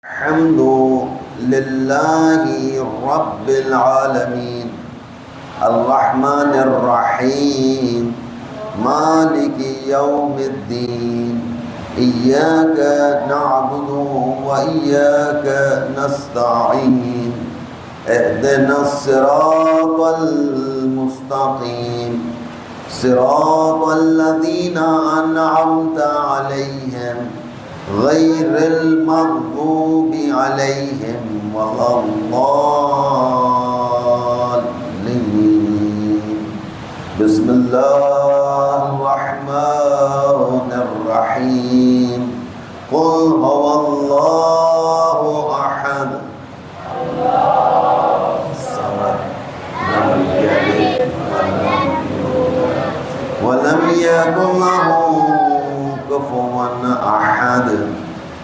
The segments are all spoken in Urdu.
الحمد لله رب العالمين الرحمن الرحيم مالك يوم الدين إياك نعبد وإياك نستعين اهدنا الصراط المستقيم صراط الذين أنعمت عليهم غير المغضوب عليهم ولا الضالين. بسم الله الرحمن الرحيم. قل هو الله أحد الصمد لم يلد ولم يكن له كفوا أحد.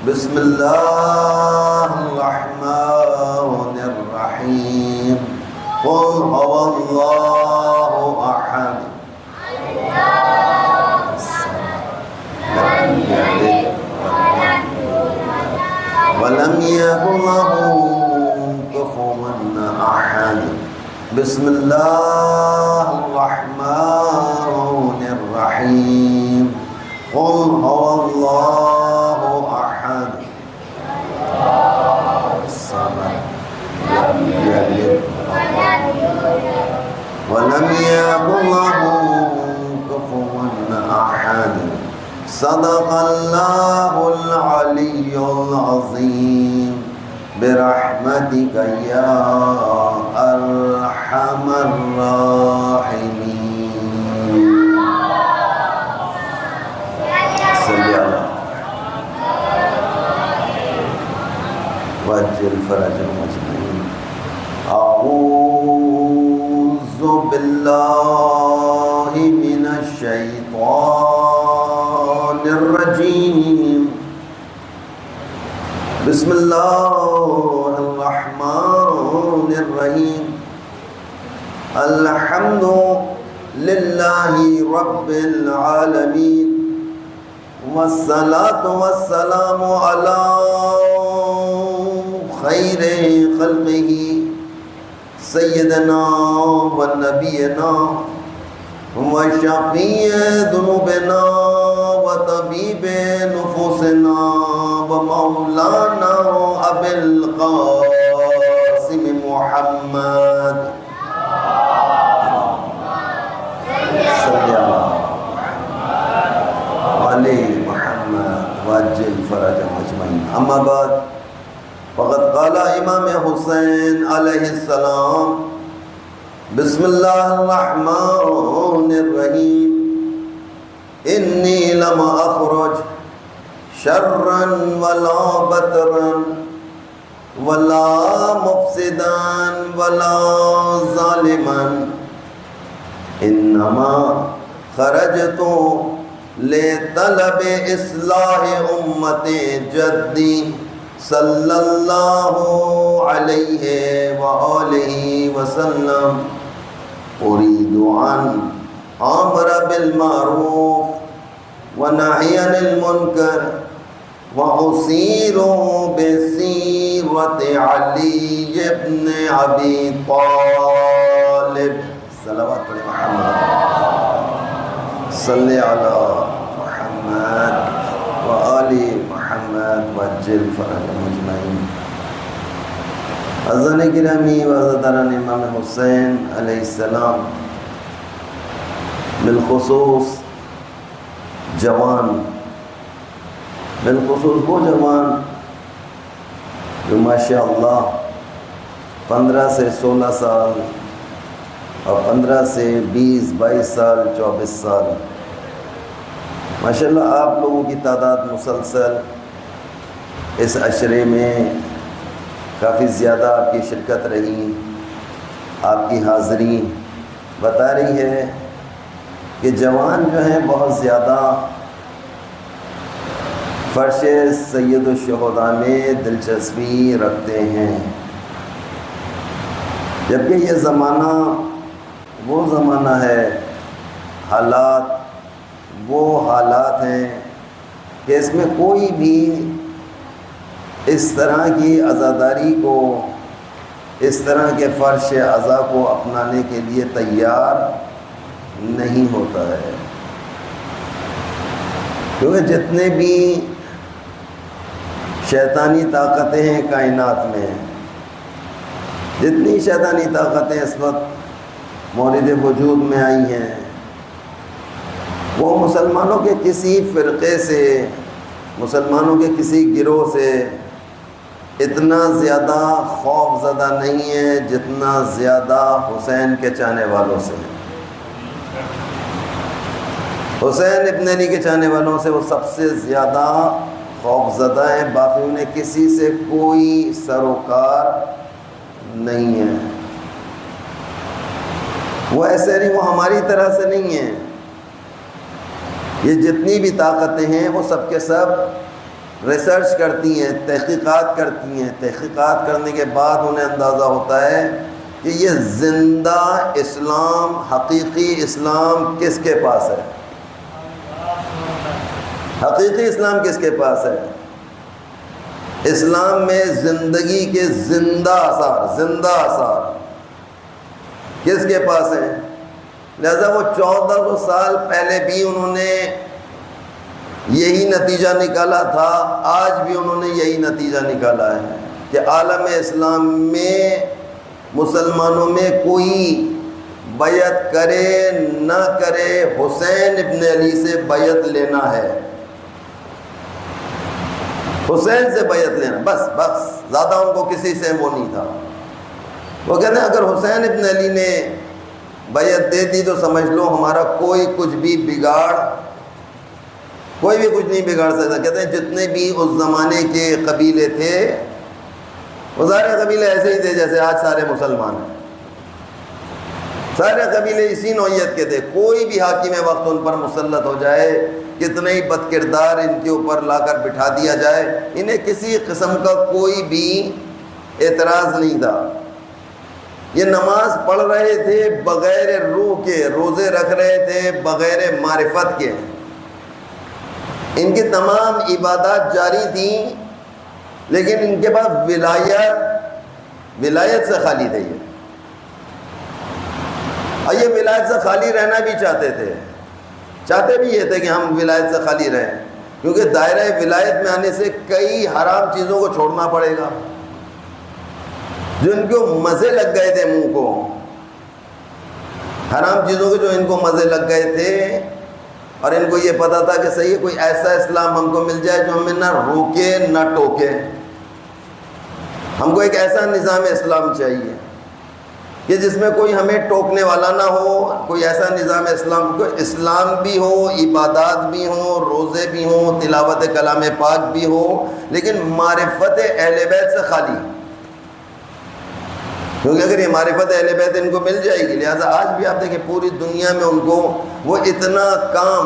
بسم الله الرحمن الرحيم. قل هو الله أحد لم يلد ولم يكن له كفوا أحد. بسم الله الرحمن الرحيم. قل هو الله أحد الصمد لم يلد ولم يكن له كفوا أحد. صدق الله العلي العظيم. برحمتك يا أرحم الراحمين. وجل فرجهم أجمعين. أعوذ بالله من الشيطان الرجيم. بسم الله الرحمن الرحيم. الحمد لله رب العالمين والصلاة والسلام على خير خلقه سيدنا ونبينا وشفيع ذنوبنا وطبيب نفوسنا ومولانا أبي القاسم محمد صلى الله عليه محمد وعجل فرجهم أجمعين. أما بعد فقد قال امام حسین علیہ السلام بسم اللہ الرحمن الرحیم. انی لم اخرج شرا ولا بطرا ولا مفسدا ولا ظالما انما خرجت لطلب اصلاح امت جدی صلی اللہ علیہ وآلہ وسلم. اريد ان امر بالمعروف ونهي عن المنکر واصير بسيرة علي بن ابي طالب. صلوات محمد صلی علی محمد وآل محمد وجل فرجهم اجمعین. عزیزان گرامی و عزیزان امام حسین علیہ السلام، بالخصوص جوان، بالخصوص وہ جوان جو ماشاءاللہ 15 سے 16 سال اور 15 سے 20 22 سال 24 سال، ماشاءاللہ آپ لوگوں کی تعداد مسلسل اس عشرے میں کافی زیادہ آپ کی شرکت رہی. آپ کی حاضری بتا رہی ہے کہ جوان جو ہیں بہت زیادہ فرش سید الشہداء میں دلچسپی رکھتے ہیں، جبکہ یہ زمانہ وہ زمانہ ہے، حالات وہ حالات ہیں کہ اس میں کوئی بھی اس طرح کی عزاداری کو، اس طرح کے فرش عزا کو اپنانے کے لیے تیار نہیں ہوتا ہے، کیونکہ جتنے بھی شیطانی طاقتیں ہیں کائنات میں، جتنی شیطانی طاقتیں اس وقت مورد وجود میں آئی ہیں، وہ مسلمانوں کے کسی فرقے سے، مسلمانوں کے کسی گروہ سے اتنا زیادہ خوف زدہ نہیں ہے جتنا زیادہ حسین کے چاہنے والوں سے۔ حسین ابن علی کے چاہنے والوں سے وہ سب سے زیادہ خوف زدہ ہیں، باقی انہیں کسی سے کوئی سروکار نہیں ہے۔ وہ ایسے نہیں، وہ ہماری طرح سے نہیں ہیں۔ یہ جتنی بھی طاقتیں ہیں وہ سب کے سب ریسرچ کرتی ہیں، تحقیقات کرتی ہیں، تحقیقات کرنے کے بعد انہیں اندازہ ہوتا ہے کہ یہ زندہ اسلام، حقیقی اسلام کس کے پاس ہے، حقیقی اسلام کس کے پاس ہے۔ اسلام میں زندگی کے زندہ آثار کس کے پاس ہیں؟ لہذا وہ 1400 سال پہلے بھی انہوں نے یہی نتیجہ نکالا تھا، آج بھی انہوں نے یہی نتیجہ نکالا ہے کہ عالم اسلام میں مسلمانوں میں کوئی بیعت کرے نہ کرے، حسین ابن علی سے بیعت لینا ہے، حسین سے بیعت لینا، بس زیادہ ان کو کسی سے وہ نہیں تھا۔ وہ کہتے ہیں اگر حسین ابن علی نے بیعت دے دی تو سمجھ لو ہمارا کوئی کچھ بھی کچھ نہیں بگاڑ سکتا۔ کہتے ہیں جتنے بھی اس زمانے کے قبیلے تھے وہ سارے قبیلے ایسے ہی تھے جیسے آج سارے مسلمان ہیں، سارے قبیلے اسی نوعیت کے تھے۔ کوئی بھی حاکم وقت ان پر مسلط ہو جائے، کتنے ہی بد کردار ان کے اوپر لا کر بٹھا دیا جائے، انہیں کسی قسم کا کوئی بھی اعتراض نہیں تھا۔ یہ نماز پڑھ رہے تھے بغیر روح کے، روزے رکھ رہے تھے بغیر معرفت کے، ان کی تمام عبادات جاری تھیں، لیکن ان کے پاس ولایت سے خالی تھے۔ یہ ولایت سے خالی رہنا بھی چاہتے بھی یہ تھے کہ ہم ولایت سے خالی رہیں، کیونکہ دائرہ ولایت میں آنے سے کئی حرام چیزوں کو چھوڑنا پڑے گا جو ان کو مزے لگ گئے تھے، منہ کو حرام چیزوں کے جو ان کو مزے لگ گئے تھے، اور ان کو یہ پتا تھا کہ صحیح کوئی ایسا اسلام ہم کو مل جائے جو ہمیں نہ روکے نہ ٹوکے۔ ہم کو ایک ایسا نظام اسلام چاہیے کہ جس میں کوئی ہمیں ٹوکنے والا نہ ہو، کوئی ایسا نظام اسلام بھی ہو، عبادات بھی ہوں، روزے بھی ہوں، تلاوت کلام پاک بھی ہو، لیکن معرفت اہل بیت سے خالی، کیونکہ اگر یہ معرفت اہل بیت ان کو مل جائے گی، لہٰذا آج بھی آپ دیکھیں پوری دنیا میں ان کو وہ اتنا کام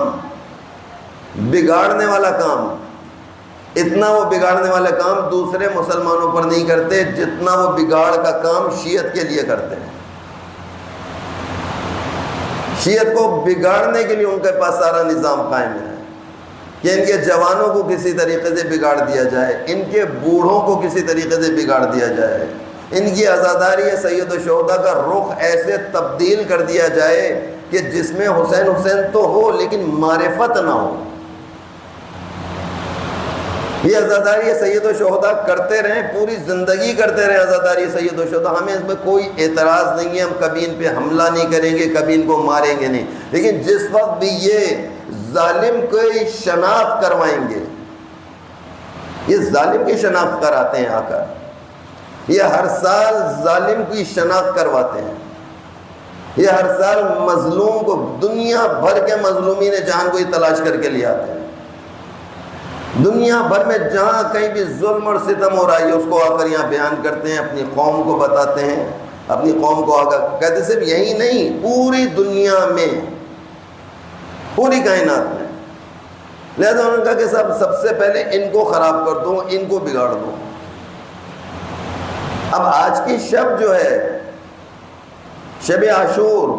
بگاڑنے والا کام دوسرے مسلمانوں پر نہیں کرتے جتنا وہ بگاڑ کا کام شیعت کے لیے کرتے ہیں۔ شیعت کو بگاڑنے کے لیے ان کے پاس سارا نظام قائم ہے کہ ان کے جوانوں کو کسی طریقے سے بگاڑ دیا جائے، ان کے بوڑھوں کو کسی طریقے سے بگاڑ دیا جائے، ان کی عزاداری سید الشہداء کا رخ ایسے تبدیل کر دیا جائے کہ جس میں حسین تو ہو لیکن معرفت نہ ہو۔ یہ عزاداری سید الشہداء کرتے رہیں، پوری زندگی کرتے رہیں عزاداری سید الشہداء، ہمیں اس میں کوئی اعتراض نہیں ہے، ہم کبھی ان پہ حملہ نہیں کریں گے، کبھی ان کو ماریں گے نہیں، لیکن جس وقت بھی یہ ظالم کی شناخت کروائیں گے، یہ ظالم کی شناخت کراتے ہیں آ کر، یہ ہر سال ظالم کی شناخت کرواتے ہیں، یہ ہر سال مظلوم کو، دنیا بھر کے مظلومین جہان کو یہ تلاش کر کے لے آتے ہیں، دنیا بھر میں جہاں کہیں بھی ظلم اور ستم ہو رہا ہے اس کو آ کر یہاں بیان کرتے ہیں، اپنی قوم کو بتاتے ہیں، اپنی قوم کو آ کر کہتے صرف یہی نہیں، پوری دنیا میں، پوری کائنات میں۔ لہذا انہوں نے کہا کہ سب سے پہلے ان کو خراب کر دو، ان کو بگاڑ دو۔ اب آج کی شب جو ہے شب عاشور،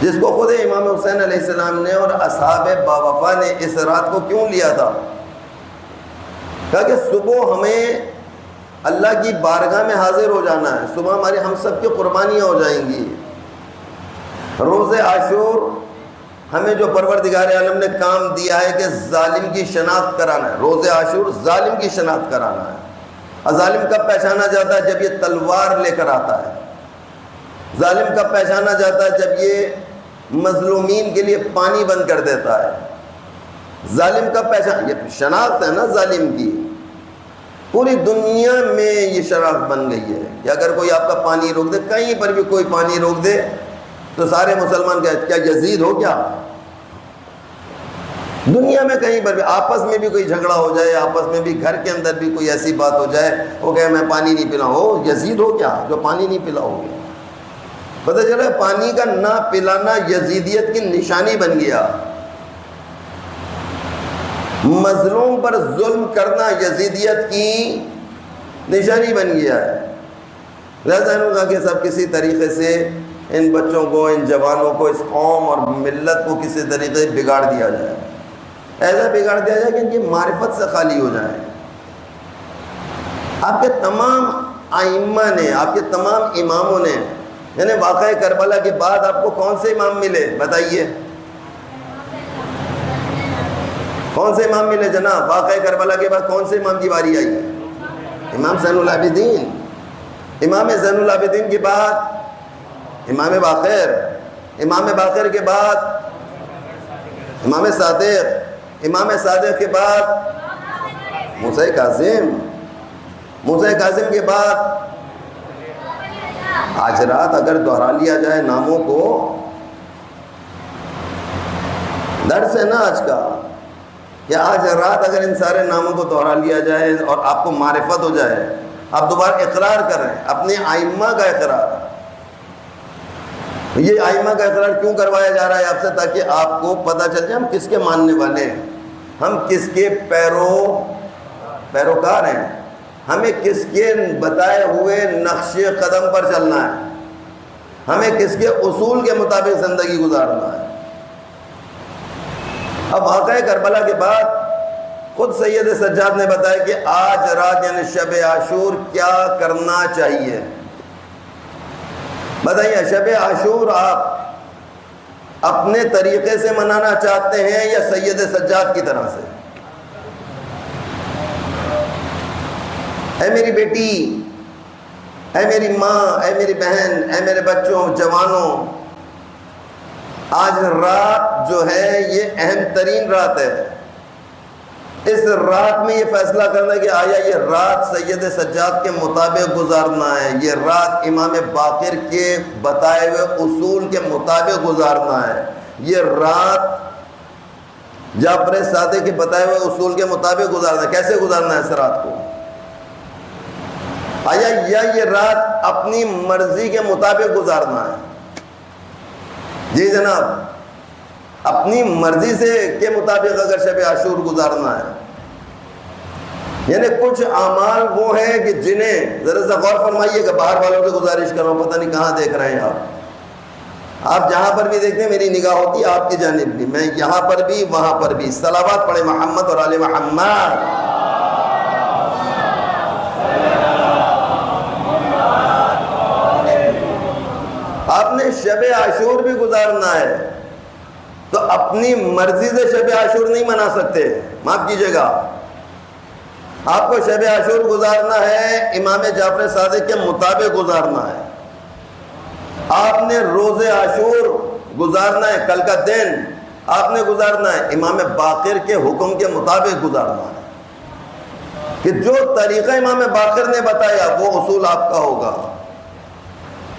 جس کو خود امام حسین علیہ السلام نے اور اصحاب باوفا نے اس رات کو کیوں لیا تھا؟ کہا کہ صبح ہمیں اللہ کی بارگاہ میں حاضر ہو جانا ہے، صبح ہماری ہم سب کی قربانیاں ہو جائیں گی۔ روز عاشور ہمیں جو پروردگار عالم نے کام دیا ہے کہ ظالم کی شناخت کرانا ہے، روز عاشور ظالم کی شناخت کرانا ہے۔ اور ظالم کب پہچانا جاتا ہے؟ جب یہ تلوار لے کر آتا ہے۔ ظالم کب پہچانا جاتا ہے؟ جب یہ مظلومین کے لیے پانی بند کر دیتا ہے۔ ظالم کب پہچان، یہ شناخت ہے نا ظالم کی، پوری دنیا میں یہ شناخت بن گئی ہے کہ اگر کوئی آپ کا پانی روک دے، کہیں پر بھی کوئی پانی روک دے تو سارے مسلمان کہتے کیا یزید ہو کیا؟ دنیا میں کہیں پر بھی آپس میں بھی کوئی جھگڑا ہو جائے، آپس میں بھی گھر کے اندر بھی کوئی ایسی بات ہو جائے، وہ کہے میں پانی نہیں پلاؤں، ہو یزید ہو کیا جو پانی نہیں پلاؤ گے؟ پتہ چلا پانی کا نہ پلانا یزیدیت کی نشانی بن گیا، مظلوم پر ظلم کرنا یزیدیت کی نشانی بن گیا ہے۔ لہذا انہوں نے کہا کہ سب کسی طریقے سے ان بچوں کو، ان جوانوں کو، اس قوم اور ملت کو کسی طریقے سے بگاڑ دیا جائے، ایسا بگاڑ دیا جائے کہ ان کی معرفت سے خالی ہو جائیں۔ آپ کے تمام ائمہ نے، آپ کے تمام اماموں نے، یعنی واقعہ کربلا کے بعد آپ کو کون سے امام ملے بتائیے؟ کون سے امام ملے جناب؟ واقعہ کربلا کے بعد کون سے امام کی باری آئی؟ امام زین العابدین۔ امام زین العابدین کے بعد امام باقر، امام باقر کے بعد امام صادق، امام صادق کے بعد موسیٰ کاظم، موسیٰ کاظم کے بعد آج رات اگر دہرا لیا جائے ناموں کو، درس ہے نا آج کا، کہ آج رات اگر ان سارے ناموں کو دہرا لیا جائے اور آپ کو معرفت ہو جائے، آپ دوبارہ اقرار کر رہے ہیں اپنے ائمہ کا اقرار۔ یہ ائمہ کا اقرار کیوں کروایا جا رہا ہے آپ سے؟ تاکہ آپ کو پتہ چل جائے ہم کس کے ماننے والے ہیں، ہم کس کے پیروکار ہیں، ہمیں کس کے بتائے ہوئے نقش قدم پر چلنا ہے، ہمیں کس کے اصول کے مطابق زندگی گزارنا ہے۔ اب واقعہ کربلا کے بعد خود سید سجاد نے بتایا کہ آج رات یعنی شب عاشور کیا کرنا چاہیے۔ بتائیے شب عاشور آپ اپنے طریقے سے منانا چاہتے ہیں یا سید سجاد کی طرح سے؟ اے میری بیٹی، اے میری ماں، اے میری بہن، اے میرے بچوں، جوانوں، آج رات جو ہے یہ اہم ترین رات ہے۔ اس رات میں یہ فیصلہ کرنا ہے کہ آیا یہ رات سید سجاد کے مطابق گزارنا ہے، یہ رات امام باقر کے بتائے ہوئے اصول کے مطابق گزارنا ہے، یہ رات جعفر صادق کے بتائے ہوئے اصول کے مطابق گزارنا ہے۔ کیسے گزارنا ہے اس رات کو؟ آیا یا یہ رات اپنی مرضی کے مطابق گزارنا ہے؟ جی جناب، اپنی مرضی سے کے مطابق اگر شب عاشور گزارنا ہے، یعنی کچھ اعمال وہ ہیں کہ جنہیں ذرا سا غور فرمائیے کہ باہر والوں سے گزارش کر رہا ہوں، پتہ نہیں کہاں دیکھ رہے ہیں آپ جہاں پر بھی دیکھتے ہیں میری نگاہ ہوتی ہے آپ کی جانب بھی، میں یہاں پر بھی وہاں پر بھی۔ صلوات پڑھے محمد اور آل محمد۔ آپ نے شب عاشور بھی گزارنا ہے تو اپنی مرضی سے شب عاشور نہیں منا سکتے، معاف کیجئے گا۔ آپ کو شب عاشور گزارنا ہے امام جعفر صادق کے مطابق گزارنا ہے۔ آپ نے روز عاشور گزارنا ہے، کل کا دن آپ نے گزارنا ہے امام باقر کے حکم کے مطابق گزارنا ہے، کہ جو طریقہ امام باقر نے بتایا وہ اصول آپ کا ہوگا،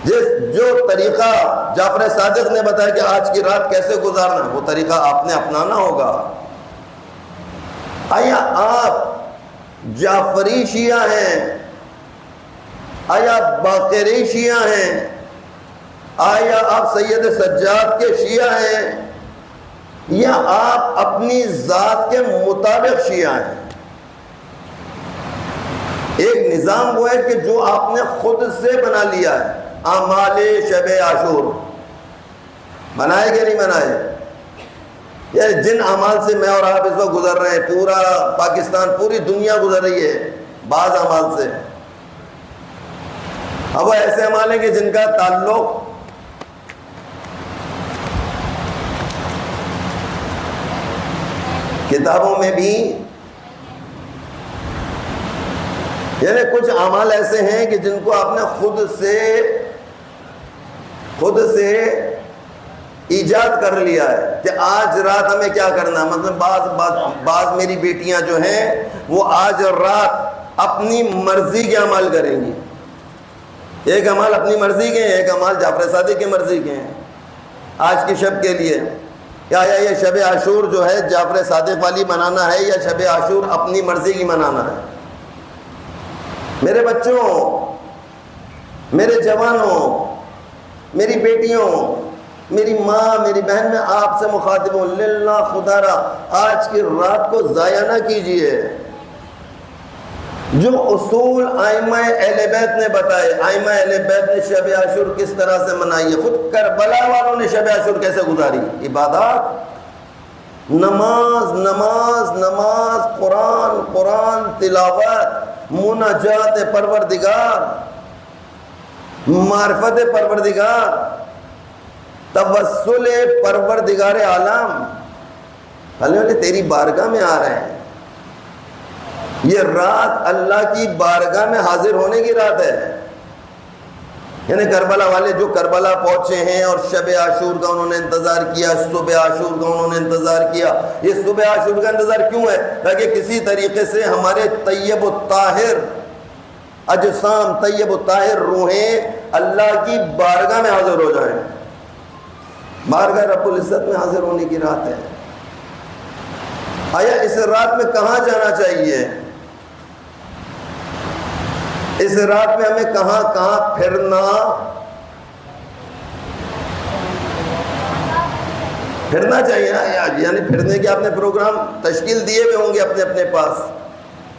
جو طریقہ جعفر صادق نے بتایا کہ آج کی رات کیسے گزارنا ہے وہ طریقہ آپ نے اپنانا ہوگا۔ آیا آپ جعفری شیعہ ہیں؟ آیا باقری شیعہ ہیں؟ آیا آپ سید سجاد کے شیعہ ہیں یا آپ اپنی ذات کے مطابق شیعہ ہیں؟ ایک نظام وہ ہے کہ جو آپ نے خود سے بنا لیا ہے، اعمال شب عاشور بنائے کہ نہیں بنائے؟ یہ جن اعمال سے میں اور آپ اس وقت گزر رہے ہیں، پورا پاکستان، پوری دنیا گزر رہی ہے بعض اعمال سے. اب وہ ایسے اعمال ہیں کہ جن کا تعلق کتابوں میں بھی، یعنی کچھ اعمال ایسے ہیں کہ جن کو آپ نے خود سے ایجاد کر لیا ہے کہ آج رات ہمیں کیا کرنا ہے. مثلا بعض میری بیٹیاں جو ہیں وہ آج رات اپنی مرضی کے اعمال کریں گی. ایک اعمال اپنی مرضی کے ہیں، ایک اعمال جعفر صادق کی مرضی کے ہیں آج کی شب کے لیے. یا یہ شب عاشور جو ہے جعفر صادق والی منانا ہے یا شب عاشور اپنی مرضی کی منانا ہے؟ میرے بچوں، میرے جوانوں، میری بیٹیوں، میری ماں، میری بہن، میں آپ سے مخاطب ہوں، للہ خدا را آج کی رات کو ضائع نہ کیجئے. جو اصول ائمہ اہل بیت نے بتائے، ائمہ اہل بیت نے شب عاشور کس طرح سے منائی ہے، خود کربلا والوں نے شب عاشور کیسے گزاری. عبادات، نماز نماز نماز، قرآن قرآن، تلاوت، مناجات پروردگار، معرفت پروردگار، توسل پروردگار عالم. اللہ تیری بارگاہ میں آ رہے ہیں. یہ رات اللہ کی بارگاہ میں حاضر ہونے کی رات ہے. یعنی کربلا والے جو کربلا پہنچے ہیں اور شب عاشور کا انہوں نے انتظار کیا، صبح عاشور کا انہوں نے انتظار کیا. یہ صبح عاشور کا انتظار کیوں ہے؟ تاکہ کسی طریقے سے ہمارے طیب و طاہر اجسام، طیب و طاہر روحیں اللہ کی بارگاہ میں حاضر ہو جائیں. بارگاہ رب العزت میں حاضر ہونے کی رات ہے. آیا اس رات میں کہاں جانا چاہیے؟ اس رات میں ہمیں کہاں کہاں پھرنا چاہیے. یعنی پھرنے کے آپ نے پروگرام تشکیل دیے ہوئے ہوں گے اپنے اپنے پاس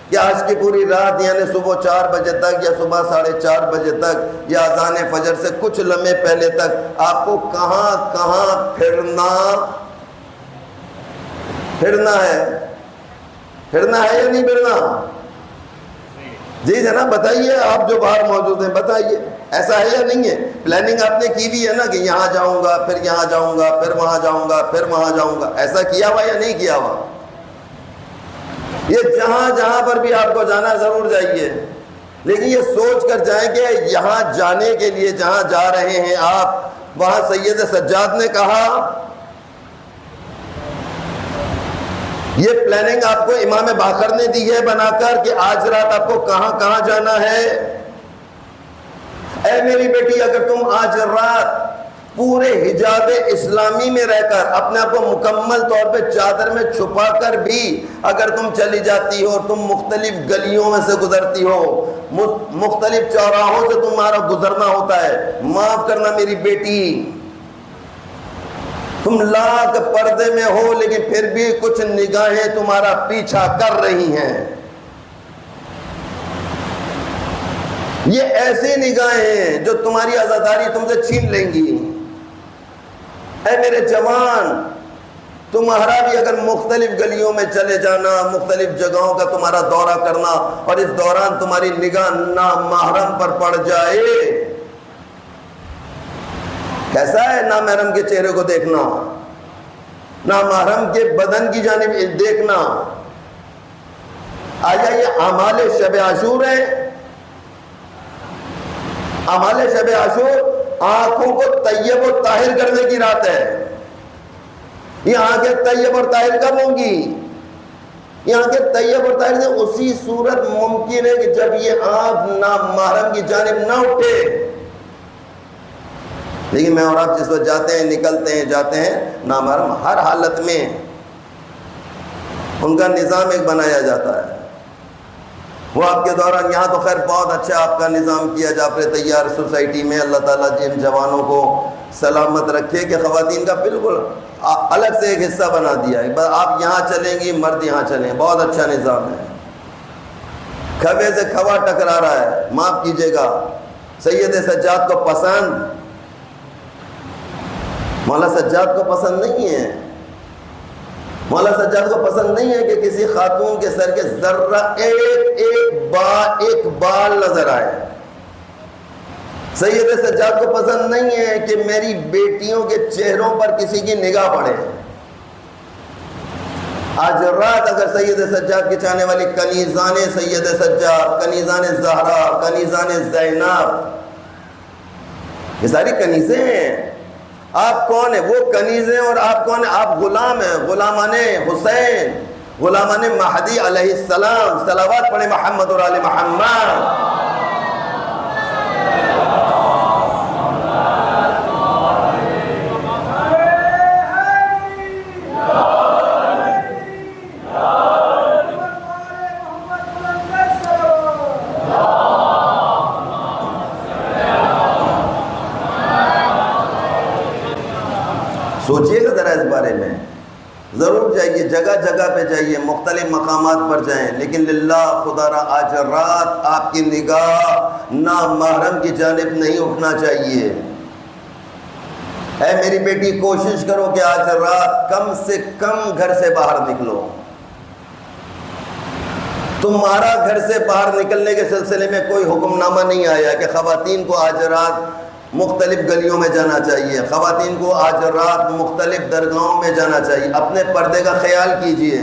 کہ آج کی پوری رات، یعنی صبح 4 بجے تک یا صبح 4:30 بجے تک یا اذان فجر سے کچھ لمحے پہلے تک آپ کو کہاں کہاں پھرنا ہے یا نہیں پھرنا؟ جی جناب بتائیے، آپ جو باہر موجود ہیں بتائیے، ایسا ہے یا نہیں ہے؟ پلاننگ آپ نے کی بھی ہے نا کہ یہاں جاؤں گا، پھر یہاں جاؤں گا، پھر وہاں جاؤں گا، پھر وہاں جاؤں گا. ایسا کیا ہوا یا نہیں کیا ہوا؟ یہ جہاں جہاں پر بھی آپ کو جانا ضرور جائیے، لیکن یہ سوچ کر جائیں کہ یہاں جانے کے لیے جہاں جا رہے ہیں آپ، وہاں سید سجاد نے کہا، یہ پلاننگ آپ کو امام باقر نے دی ہے بنا کر کہ آج رات آپ کو کہاں کہاں جانا ہے. اے میری بیٹی، اگر تم آج رات پورے حجاب اسلامی میں رہ کر اپنے آپ کو مکمل طور پہ چادر میں چھپا کر بھی اگر تم چلی جاتی ہو، تم مختلف گلیوں میں سے گزرتی ہو، مختلف چوراہوں سے تمہارا گزرنا ہوتا ہے، معاف کرنا میری بیٹی، تم لاکھ پردے میں ہو لیکن پھر بھی کچھ نگاہیں تمہارا پیچھا کر رہی ہیں. یہ ایسی نگاہیں ہیں جو تمہاری عزاداری تم سے چھین لیں گی. اے میرے جوان، تمہارا بھی اگر مختلف گلیوں میں چلے جانا، مختلف جگہوں کا تمہارا دورہ کرنا، اور اس دوران تمہاری نگاہ نامحرم پر پڑ جائے، کیسا ہے نامحرم کے چہرے کو دیکھنا، نامحرم کے بدن کی جانب دیکھنا؟ آیا یہ اعمال شب عاشور ہے؟ اعمال شب عاشور آنکھوں کو طیب و طاہر کرنے کی رات ہے. یہ آنکھیں طیب اور طاہر کب ہوں گی؟ یہ آنکھیں طیب اور طاہر سے اسی صورت ممکن ہے کہ جب یہ آنکھ نامحرم کی جانب نہ اٹھے. لیکن میں اور آپ جس وقت جاتے ہیں، نکلتے ہیں، جاتے ہیں، نامحرم ہر حالت میں ان کا نظام ایک بنایا جاتا ہے. وہ آپ کے دوران، یہاں تو خیر بہت اچھا آپ کا نظام کیا جعفر طیار سوسائٹی میں، اللہ تعالیٰ جن جوانوں کو سلامت رکھے کہ خواتین کا بالکل الگ سے ایک حصہ بنا دیا ہے. آپ یہاں چلیں گی، مرد یہاں چلیں، بہت اچھا نظام ہے. کھوے سے کھوا ٹکرا رہا ہے، معاف کیجیے گا، سید سجاد کو پسند، مولا سجاد کو پسند نہیں ہے. مولا سجاد کو پسند نہیں ہے کہ کسی خاتون کے سر کے ذرہ ایک بال نظر آئے. سید سجاد کو پسند نہیں ہے کہ میری بیٹیوں کے چہروں پر کسی کی نگاہ پڑے. آج رات اگر سید سجاد کے چاہنے والی کنیزان سید سجاد، کنیزان زہرا، کنیزان زینب، یہ ساری کنیزیں ہیں. آپ کون ہیں؟ وہ کنیزیں. اور آپ کون ہیں؟ آپ غلام ہیں، غلامان حسین، غلامان مہدی علیہ السلام. صلوات پڑھیں محمد اور آل محمد. سوچئے گا ذرا اس بارے میں. ضرور جائیے، جگہ جگہ پہ جائیے، مختلف مقامات پر جائیں، لیکن للہ خدا را آج رات آپ کی نگاہ نامحرم کی جانب نہیں اٹھنا چاہیے. اے میری بیٹی، کوشش کرو کہ آج رات کم سے کم گھر سے باہر نکلو. تمہارا گھر سے باہر نکلنے کے سلسلے میں کوئی حکم نامہ نہیں آیا کہ خواتین کو آج رات مختلف گلیوں میں جانا چاہیے، خواتین کو آج رات مختلف درگاہوں میں جانا چاہیے. اپنے پردے کا خیال کیجئے.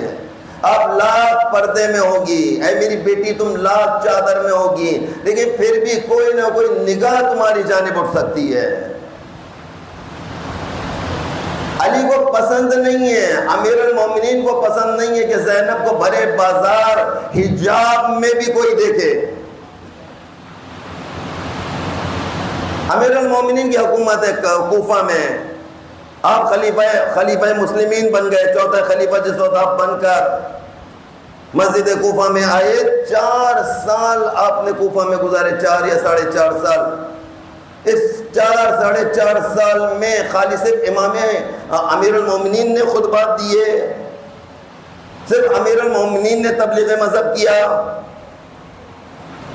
آپ لاکھ پردے میں ہوگی، اے میری بیٹی تم لاکھ چادر میں ہوگی، لیکن پھر بھی کوئی نہ کوئی نگاہ تمہاری جانب اٹھ سکتی ہے. علی کو پسند نہیں ہے، امیر المومنین کو پسند نہیں ہے کہ زینب کو بھرے بازار حجاب میں بھی کوئی دیکھے. امیر المومنین کی حکومت ہے کوفہ میں، آپ خلیفہ مسلمین بن گئے، چوتھا خلیفہ جس وقت آپ بن کر مسجد کوفہ میں آئے. 4 سال آپ نے کوفہ میں گزارے، 4 یا 4.5 سال. اس 4 سال میں خالی صرف امام امیر المومنین نے خطبات دیے، صرف امیر المومنین نے تبلیغ مذہب کیا،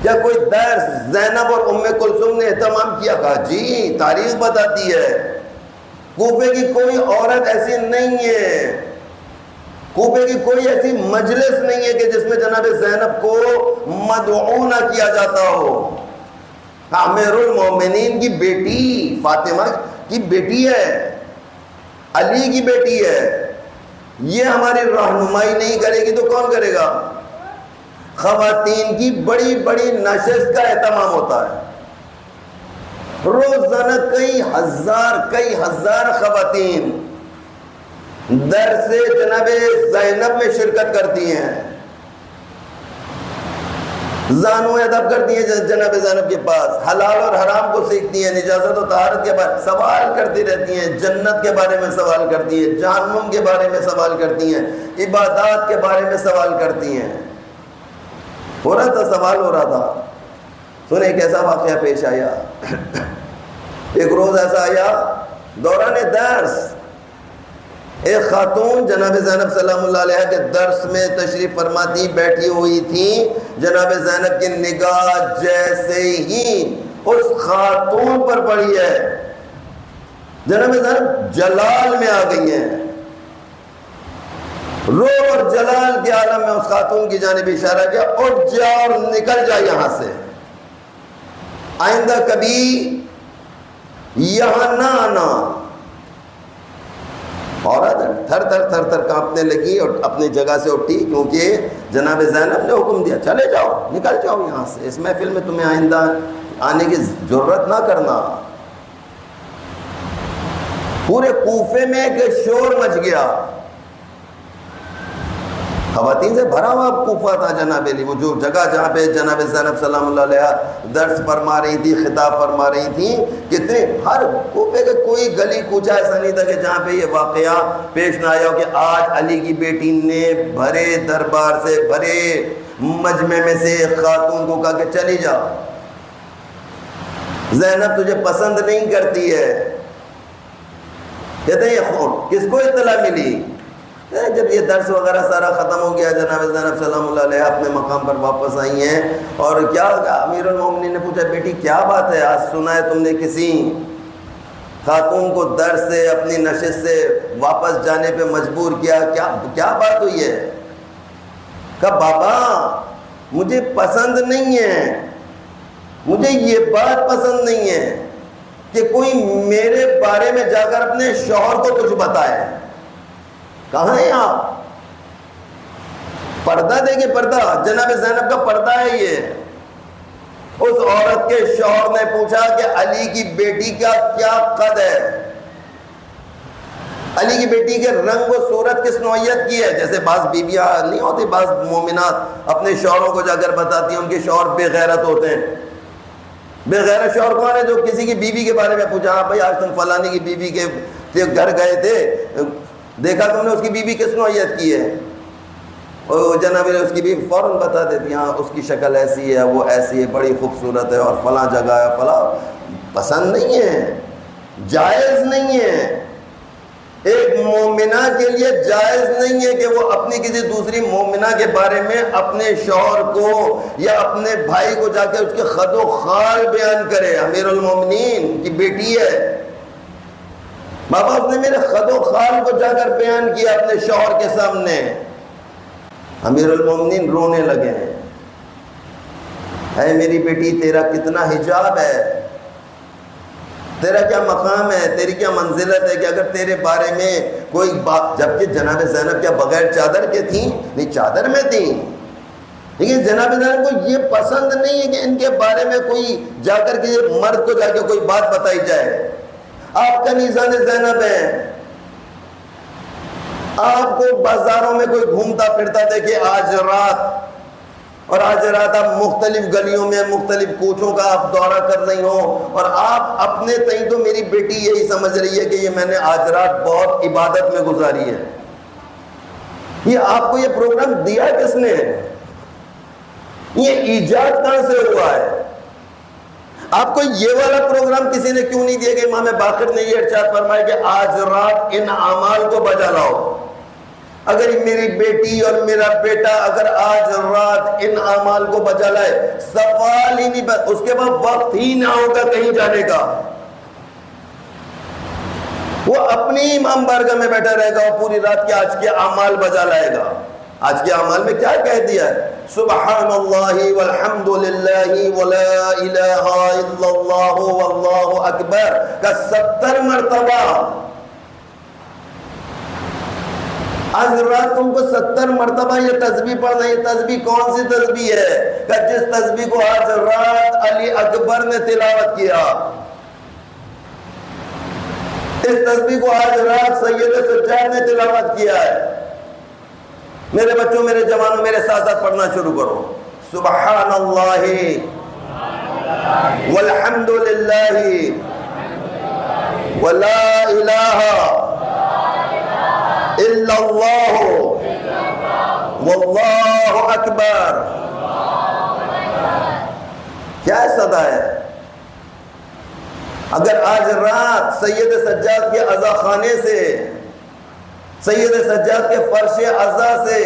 یا کوئی درس زینب اور ام کلثوم نے اہتمام کیا؟ کہا جی تاریخ بتاتی ہے کوفے کی کوئی عورت ایسی نہیں ہے، کوفے کی کوئی ایسی مجلس نہیں ہے کہ جس میں جناب زینب کو مدعو نہ کیا جاتا ہو. امیر المومنین کی بیٹی فاطمہ کی بیٹی ہے، علی کی بیٹی ہے. یہ ہماری رہنمائی نہیں کرے گی تو کون کرے گا؟ خواتین کی بڑی بڑی نشست کا اہتمام ہوتا ہے. روزانہ کئی ہزار خواتین درس جناب زینب میں شرکت کرتی ہیں، زانو ادب کرتی ہیں جناب زینب کے پاس، حلال اور حرام کو سیکھتی ہیں، نجاست و طہارت کے بارے سوال کرتی رہتی ہیں، جنت کے بارے میں سوال کرتی ہیں، جہنم کے بارے میں سوال کرتی ہیں، عبادات کے بارے میں سوال کرتی ہیں. ہو رہا تھا، سوال ہو رہا تھا. سنیں ایک ایسا واقعہ پیش آیا. ایک روز ایسا آیا دوران درس، ایک خاتون جناب زینب سلام اللہ علیہ کے درس میں تشریف فرما تھی، بیٹھی ہوئی تھی. جناب زینب کی نگاہ جیسے ہی اس خاتون پر پڑی ہے، جناب زینب جلال میں آ گئی ہیں. رو اور جلال کے عالم میں اس خاتون کی جانب اشارہ کیا، اٹھ جا اور نکل جا یہاں سے، آئندہ کبھی یہاں نہ آنا. عورت تھر تھر کانپنے لگی اور اپنی جگہ سے اٹھی، کیونکہ جناب زینب نے حکم دیا چلے جاؤ، نکل جاؤ یہاں سے، اس محفل میں تمہیں آئندہ آنے کی ضرورت نہ کرنا. پورے کوفے میں ایک شور مچ گیا، خواتین سے بھرا ہوا کوفہ تھا جناب علی. وہ جو جگہ جہاں پہ جناب زینب سلام اللہ علیہ درس فرما رہی تھی، خطاب فرما رہی تھی، کتنے ہر کوفے کے کوئی گلی کوچہ ایسا نہیں تھا کہ جہاں پہ یہ واقعہ پیش نہ آیا ہو کہ آج علی کی بیٹی نے بھرے دربار سے، بھرے مجمع میں سے ایک خاتون کو کہا کہ چلی جا، زینب تجھے پسند نہیں کرتی ہے. کہتے ہیں کس کو اطلاع ملی؟ جب یہ درس وغیرہ سارا ختم ہو گیا، جناب زینب سلام اللہ علیہ اپنے مقام پر واپس آئی ہیں. اور کیا امیر المومنین نے پوچھا بیٹی کیا بات ہے، آج سنا ہے تم نے کسی خاتون کو در سے اپنی نشست سے واپس جانے پہ مجبور کیا. کیا بات ہوئی ہے؟ کہا بابا مجھے پسند نہیں ہے, مجھے یہ بات پسند نہیں ہے کہ کوئی میرے بارے میں جا کر اپنے شوہر کو کچھ بتائے. کہاں ہیں آپ؟ پردہ دیکھیں, پردہ جناب زینب کا پردہ ہے یہ. اس عورت کے شوہر نے پوچھا کہ علی کی بیٹی کا کیا قد ہے, علی کی بیٹی کے رنگ و صورت کس نوعیت کی ہے. جیسے بعض بیویاں نہیں ہوتی, بعض مومنات اپنے شوہروں کو جا کر بتاتی ہیں ان کے شوہر بے غیرت ہوتے ہیں. بے غیرت شوہر کون ہے؟ جو کسی کی بیوی کے بارے میں پوچھا, ہاں بھائی آج تم فلانی کی بیوی کے گھر گئے تھے, دیکھا تم نے اس کی بیوی کس نوعیت کی ہے؟ اور جناب اس کی بیوی فوراً بتا دیتی, ہاں اس کی شکل ایسی ہے, وہ ایسی ہے, بڑی خوبصورت ہے, اور فلاں جگہ ہے, فلاں. پسند نہیں ہے, جائز نہیں ہے. ایک مومنہ کے لیے جائز نہیں ہے کہ وہ اپنی کسی دوسری مومنہ کے بارے میں اپنے شوہر کو یا اپنے بھائی کو جا کے اس کے خد و خال بیان کرے. امیر المومنین کی بیٹی ہے, بابا اس نے میرے خد و خال کو جا کر بیان کیا اپنے شوہر کے سامنے. امیر المومنین رونے لگے ہیں. اے میری بیٹی, تیرا کتنا حجاب ہے, تیرا کیا مقام ہے, تیری کیا منزلت ہے کہ اگر تیرے بارے میں کوئی بات, جبکہ جناب زینب کیا بغیر چادر کے تھیں؟ نہیں, چادر میں تھیں, لیکن جناب زینب کو یہ پسند نہیں ہے کہ ان کے بارے میں کوئی جا کر کے مرد کو جا کے کوئی بات بتائی جائے. آپ کا کنیزان زینب ہیں, آپ کو بازاروں میں کوئی گھومتا پھرتا دیکھے آج رات, اور آج رات آپ مختلف گلیوں میں مختلف کوچوں کا آپ دورہ کر رہی ہوں, اور آپ اپنے تئیں تو میری بیٹی یہی سمجھ رہی ہے کہ یہ میں نے آج رات بہت عبادت میں گزاری ہے. یہ آپ کو یہ پروگرام دیا کس نے؟ یہ ایجاد کہاں سے ہوا ہے؟ آپ کو یہ والا پروگرام کسی نے کیوں نہیں دیا کہ امام باقر نے یہ ارشاد فرمایا کہ آج رات ان اعمال کو بجا لاؤ. اگر میری بیٹی اور میرا بیٹا اگر آج رات ان اعمال کو بجا لائے, سوال ہی نہیں, اس کے بعد وقت ہی نہ ہوگا کہیں جانے کا. وہ اپنی امام بارگاہ میں بیٹھا رہے گا اور پوری رات کے آج کے اعمال بجا لائے گا. آج کے اعمال میں کیا کہہ دیا ہے؟ سبحان اللہ والحمد للہ ولا الہ الا اللہ واللہ اکبر کا 70 مرتبہ. آج رات تم کو 70 مرتبہ یہ تسبیح پڑھنا. یہ تسبیح کون سی تسبیح ہے؟ کہ جس تسبیح کو آج رات علی اکبر نے تلاوت کیا, اس تسبیح کو آج رات سید سجاد نے تلاوت کیا ہے. میرے بچوں, میرے جوانوں, میرے ساتھ ساتھ پڑھنا شروع کرو. سبحان اللہ والحمد للہ ولا الہ الا اللہ واللہ اکبر. کیا صدا ہے؟ اگر آج رات سید سجاد کے عزا خانے سے, سید سجاد کے فرش عزا سے,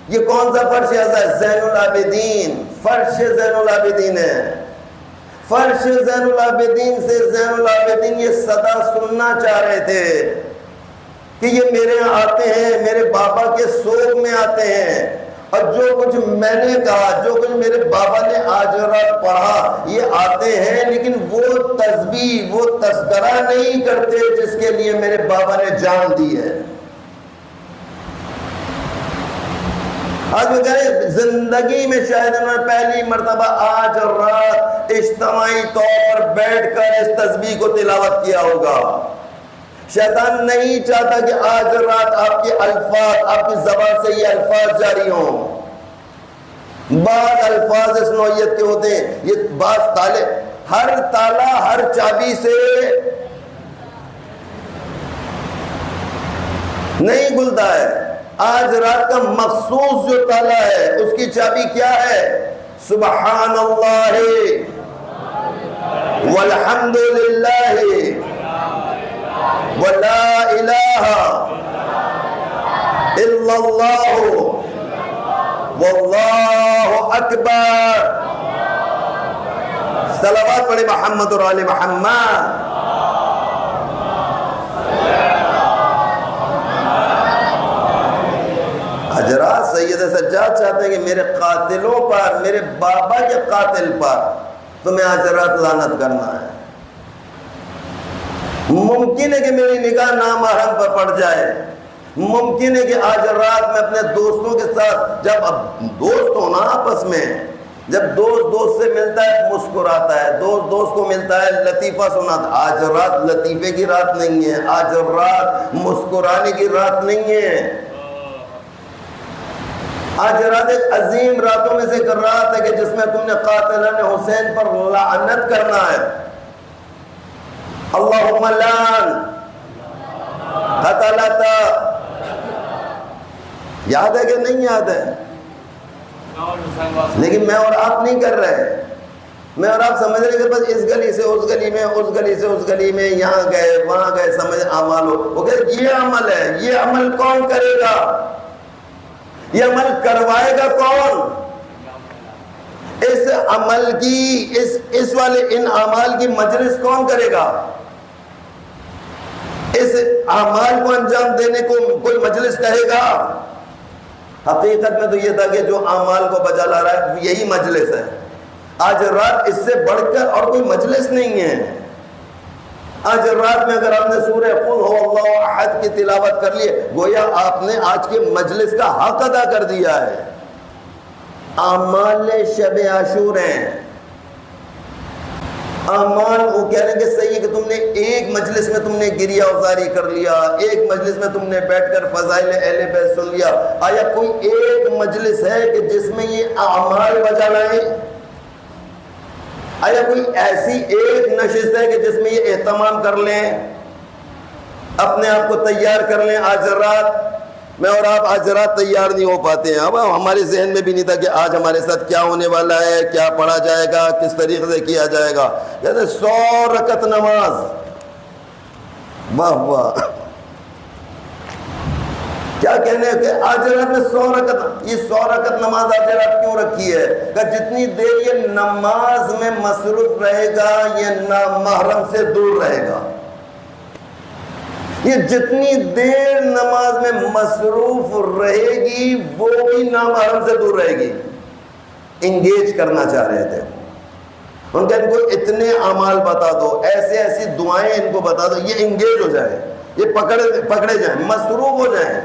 یہ کون سا فرش عزا ہے؟ زین العابدین, فرش زین العابدین ہے. فرش زین العابدین سے زین العابدین یہ صدا سننا چاہ رہے تھے کہ یہ میرے یہاں آتے ہیں, میرے بابا کے سوگ میں آتے ہیں, اور جو کچھ میں نے کہا, جو کچھ میرے بابا نے آج رات پڑھا, یہ آتے ہیں, لیکن وہ تسبیح, وہ تذکرہ نہیں کرتے جس کے لیے میرے بابا نے جان دی ہے. آج میں کہہ زندگی میں شاید انہوں نے پہلی مرتبہ آج رات اجتماعی طور پر بیٹھ کر اس تسبیح کو تلاوت کیا ہوگا. شیطان نہیں چاہتا کہ آج رات آپ کے الفاظ, آپ کی زبان سے یہ الفاظ جاری ہوں. بعض الفاظ اس نوعیت کے ہوتے ہیں, یہ بعض تالے, ہر تالا ہر چابی سے نہیں کھلتا ہے. آج رات کا مخصوص جو تالا ہے اس کی چابی کیا ہے؟ سبحان اللہ والحمد للہ ولا الہ الا اللہ واللہ اکبر. صلوات پڑھے محمد اور آل محمد. سید سجاد چاہتے ہیں کہ میرے قاتلوں پر، میرے بابا کے قاتل پر تمہیں آج رات لعنت کرنا ہے۔ ممکن ہے کہ میری نگاہ نامحرم پر پڑ جائے، ممکن ہے کہ آج رات میں اپنے دوستوں کے ساتھ، جب اب دوست ہونا آپس میں، جب دوست سے ملتا ہے مسکراتا ہے، دوست کو ملتا ہے لطیفہ سناتا ہے، آج رات لطیفے کی رات نہیں ہے، آج رات مسکرانے کی رات نہیں ہے، آج رات ایک عظیم راتوں میں سے ایک رات ہے کہ جس میں تم نے قاتلان حسین پر لعنت کرنا ہے۔ اللہم لعن قتلتا، یاد ہے کہ نہیں یاد ہے؟ لیکن میں اور آپ نہیں کر رہے، میں اور آپ سمجھ رہے کہ بس اس گلی سے اس گلی میں، اس گلی سے اس گلی میں، یہاں گئے وہاں گئے، سمجھ اعمال ہو، وہ کہتے یہ عمل ہے، یہ عمل کون کرے گا، یہ عمل کروائے گا کون، اس عمل کی اس والے ان اعمال کی مجلس کون کرے گا، اس اعمال کو انجام دینے کو کوئی مجلس کہے گا؟ حقیقت میں تو یہ تھا کہ جو اعمال کو بجا لا رہا ہے یہی مجلس ہے۔ آج رات اس سے بڑھ کر اور کوئی مجلس نہیں ہے۔ آج رات میں اگر آپ نے سورہ قل هو اللہ احد کی تلاوت کر لی، گویا آپ نے آج کے مجلس کا حق ادا کر دیا ہے۔ اعمال شب عاشور ہیں، اعمال وہ کہہ رہے ہیں کہ صحیح ہے کہ تم نے ایک مجلس میں تم نے گریہ اوزاری کر لیا، ایک مجلس میں تم نے بیٹھ کر فضائل اہل بیت سن لیا، آیا کوئی ایک مجلس ہے کہ جس میں یہ اعمال بجا لائیں؟ آیا کوئی ایسی ایک نشست ہے کہ جس میں یہ اہتمام کر لیں، اپنے آپ کو تیار کر لیں؟ آج رات میں اور آپ آج رات تیار نہیں ہو پاتے ہیں۔ اب ہمارے ذہن میں بھی نہیں تھا کہ آج ہمارے ساتھ کیا ہونے والا ہے، کیا پڑھا جائے گا، کس طریقے سے کیا جائے گا۔ کہتے ہیں 100 رکعت نماز، واہ واہ، کیا کہنے ہیں کہ آج رات میں 100 رکعت، یہ 100 رکعت نماز آج رات کیوں رکھی ہے؟ کہ جتنی دیر یہ نماز میں مصروف رہے گا یہ نامحرم سے دور رہے گا، یہ جتنی دیر نماز میں مصروف رہے گی وہ بھی نامحرم سے دور رہے گی۔ انگیج کرنا چاہ رہے تھے ان کا، ان کو اتنے اعمال بتا دو، ایسے ایسی دعائیں ان کو بتا دو، یہ انگیج ہو جائے، یہ پکڑے جائیں، مصروف ہو جائیں،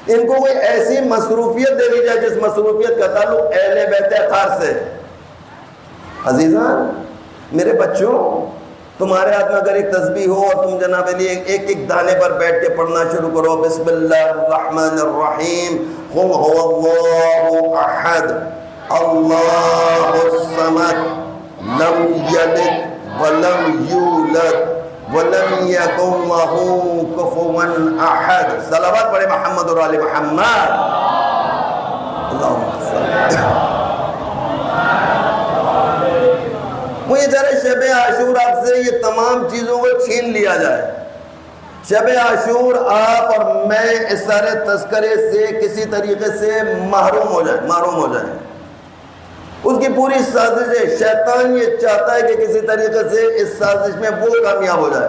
ان کو کوئی ایسی مصروفیت دے دی جائے جس مصروفیت کا تعلق اہل بیت اطہار سے۔ عزیزان میرے بچوں، تمہارے ہاتھ میں اگر ایک تسبیح ہو اور تم جناب علی ایک ایک دانے پر بیٹھ کے پڑھنا شروع کرو، بسم اللہ الرحمن الرحیم، قل هو اللہ احد اللہ الصمد لم یلد ولم یولد ولم یکن لہ کفوا احد۔ صلوات پڑھے محمد اور آل محمد۔ اللہم صلی مجھے ذرا شب عاشور آپ سے یہ تمام چیزوں کو چھین لیا جائے، شب عاشور آپ اور میں اس سارے تذکرے سے کسی طریقے سے محروم ہو جائیں۔ اس کی پوری سازش ہے، شیطان یہ چاہتا ہے کہ کسی طریقے سے اس سازش میں وہ کامیاب ہو جائے،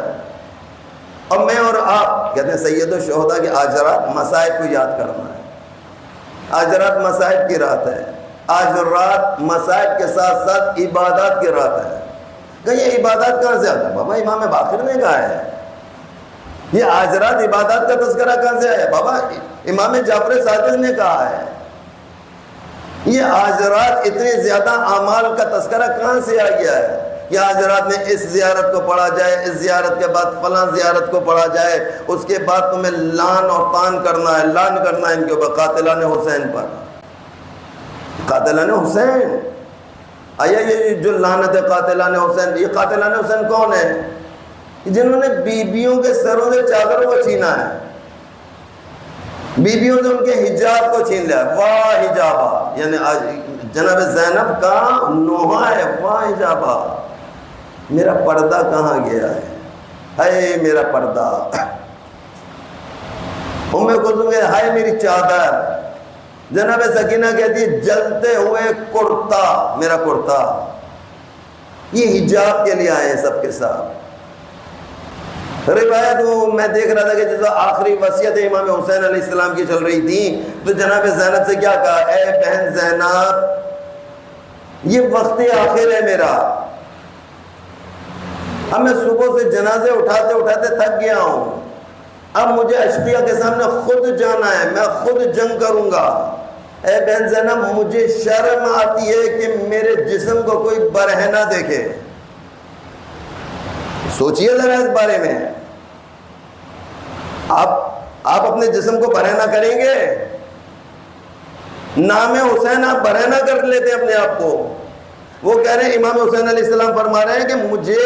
اور میں اور آپ کہتے ہیں سید الشہداء کہ آج رات مصائب کو یاد کرنا ہے، آج رات مصائب کی رات ہے، آج رات مصائب کے ساتھ ساتھ عبادات کی رات ہے۔ کہ یہ عبادات کہاں سے آتا ہے؟ بابا امام باقر نے کہا ہے، یہ آج رات عبادات کا تذکرہ کہاں سے آیا؟ بابا امام جعفر صادق نے کہا ہے۔ یہ آج رات اتنے زیادہ اعمال کا تذکرہ کہاں سے آ گیا ہے؟ یہ آج رات میں اس زیارت کو پڑھا جائے، اس زیارت کے بعد فلاں زیارت کو پڑھا جائے، اس کے بعد تمہیں لعن اور طعن کرنا ہے، لعن کرنا ہے ان کے اوپر، قاتلان حسین پر، قاتلان حسین۔ آیا یہ جو لعنت ہے قاتلان حسین، یہ قاتلان حسین کون ہے؟ جنہوں نے بیویوں کے سروں سے چادر کو چھینا ہے، بیویوں سے ان کے حجاب کو چھین لیا، واہ حجابہ، یعنی جناب زینب کا نوحہ ہے، واہ حجابہ، میرا پردہ کہاں گیا ہے، اے میرا پردہ۔ ام کلثوم کہتی ہائے میری چادر، جناب سکینہ کہتی جلتے ہوئے کرتا، میرا کرتا۔ یہ حجاب کے لیے آئے ہیں سب کے ساتھ۔ روایت وہ میں دیکھ رہا تھا کہ جس آخری وصیت امام حسین علیہ السلام کی چل رہی تھی تو جناب زینب سے کیا کہا، اے بہن زینب یہ وقت آخر ہے میرا، اب میں صبح سے جنازے اٹھاتے اٹھاتے تھک گیا ہوں، اب مجھے اشقیاء کے سامنے خود جانا ہے، میں خود جنگ کروں گا۔ اے بہن زینب مجھے شرم آتی ہے کہ میرے جسم کو کوئی برہنہ دیکھے۔ سوچئے ذرا اس بارے میں، آپ اپنے جسم کو برہنہ کریں گے؟ نام حسین آپ برہنہ کر لیتے ہیں اپنے آپ کو۔ وہ کہہ رہے ہیں امام حسین علیہ السلام فرما رہے ہیں کہ مجھے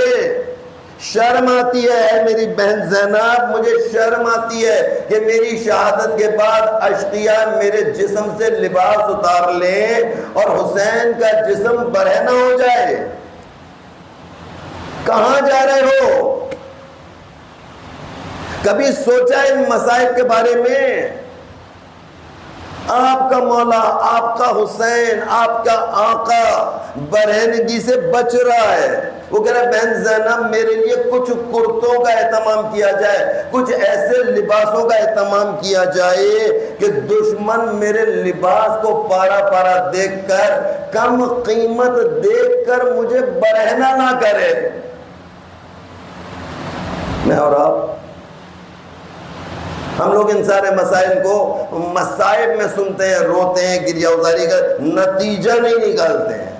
شرم آتی ہے، اے میری بہن زینب مجھے شرم آتی ہے کہ میری شہادت کے بعد اشقیاء میرے جسم سے لباس اتار لیں اور حسین کا جسم برہنہ ہو جائے۔ کہاں جا رہے ہو؟ کبھی سوچا ان مسائل کے بارے میں؟ آپ کا مولا، آپ کا حسین، آپ کا آقا برہنگی سے بچ رہا ہے۔ وہ کہہ رہا ہے بہن زینب میرے لیے کچھ کرتوں کا اہتمام کیا جائے، کچھ ایسے لباسوں کا اہتمام کیا جائے کہ دشمن میرے لباس کو پارا پارا دیکھ کر، کم قیمت دیکھ کر مجھے برہنہ نہ کرے۔ میں اور آپ ہم لوگ ان سارے مسائل کو مصائب میں سنتے ہیں، روتے ہیں، گریہ ازاری کا نتیجہ نہیں نکالتے ہیں۔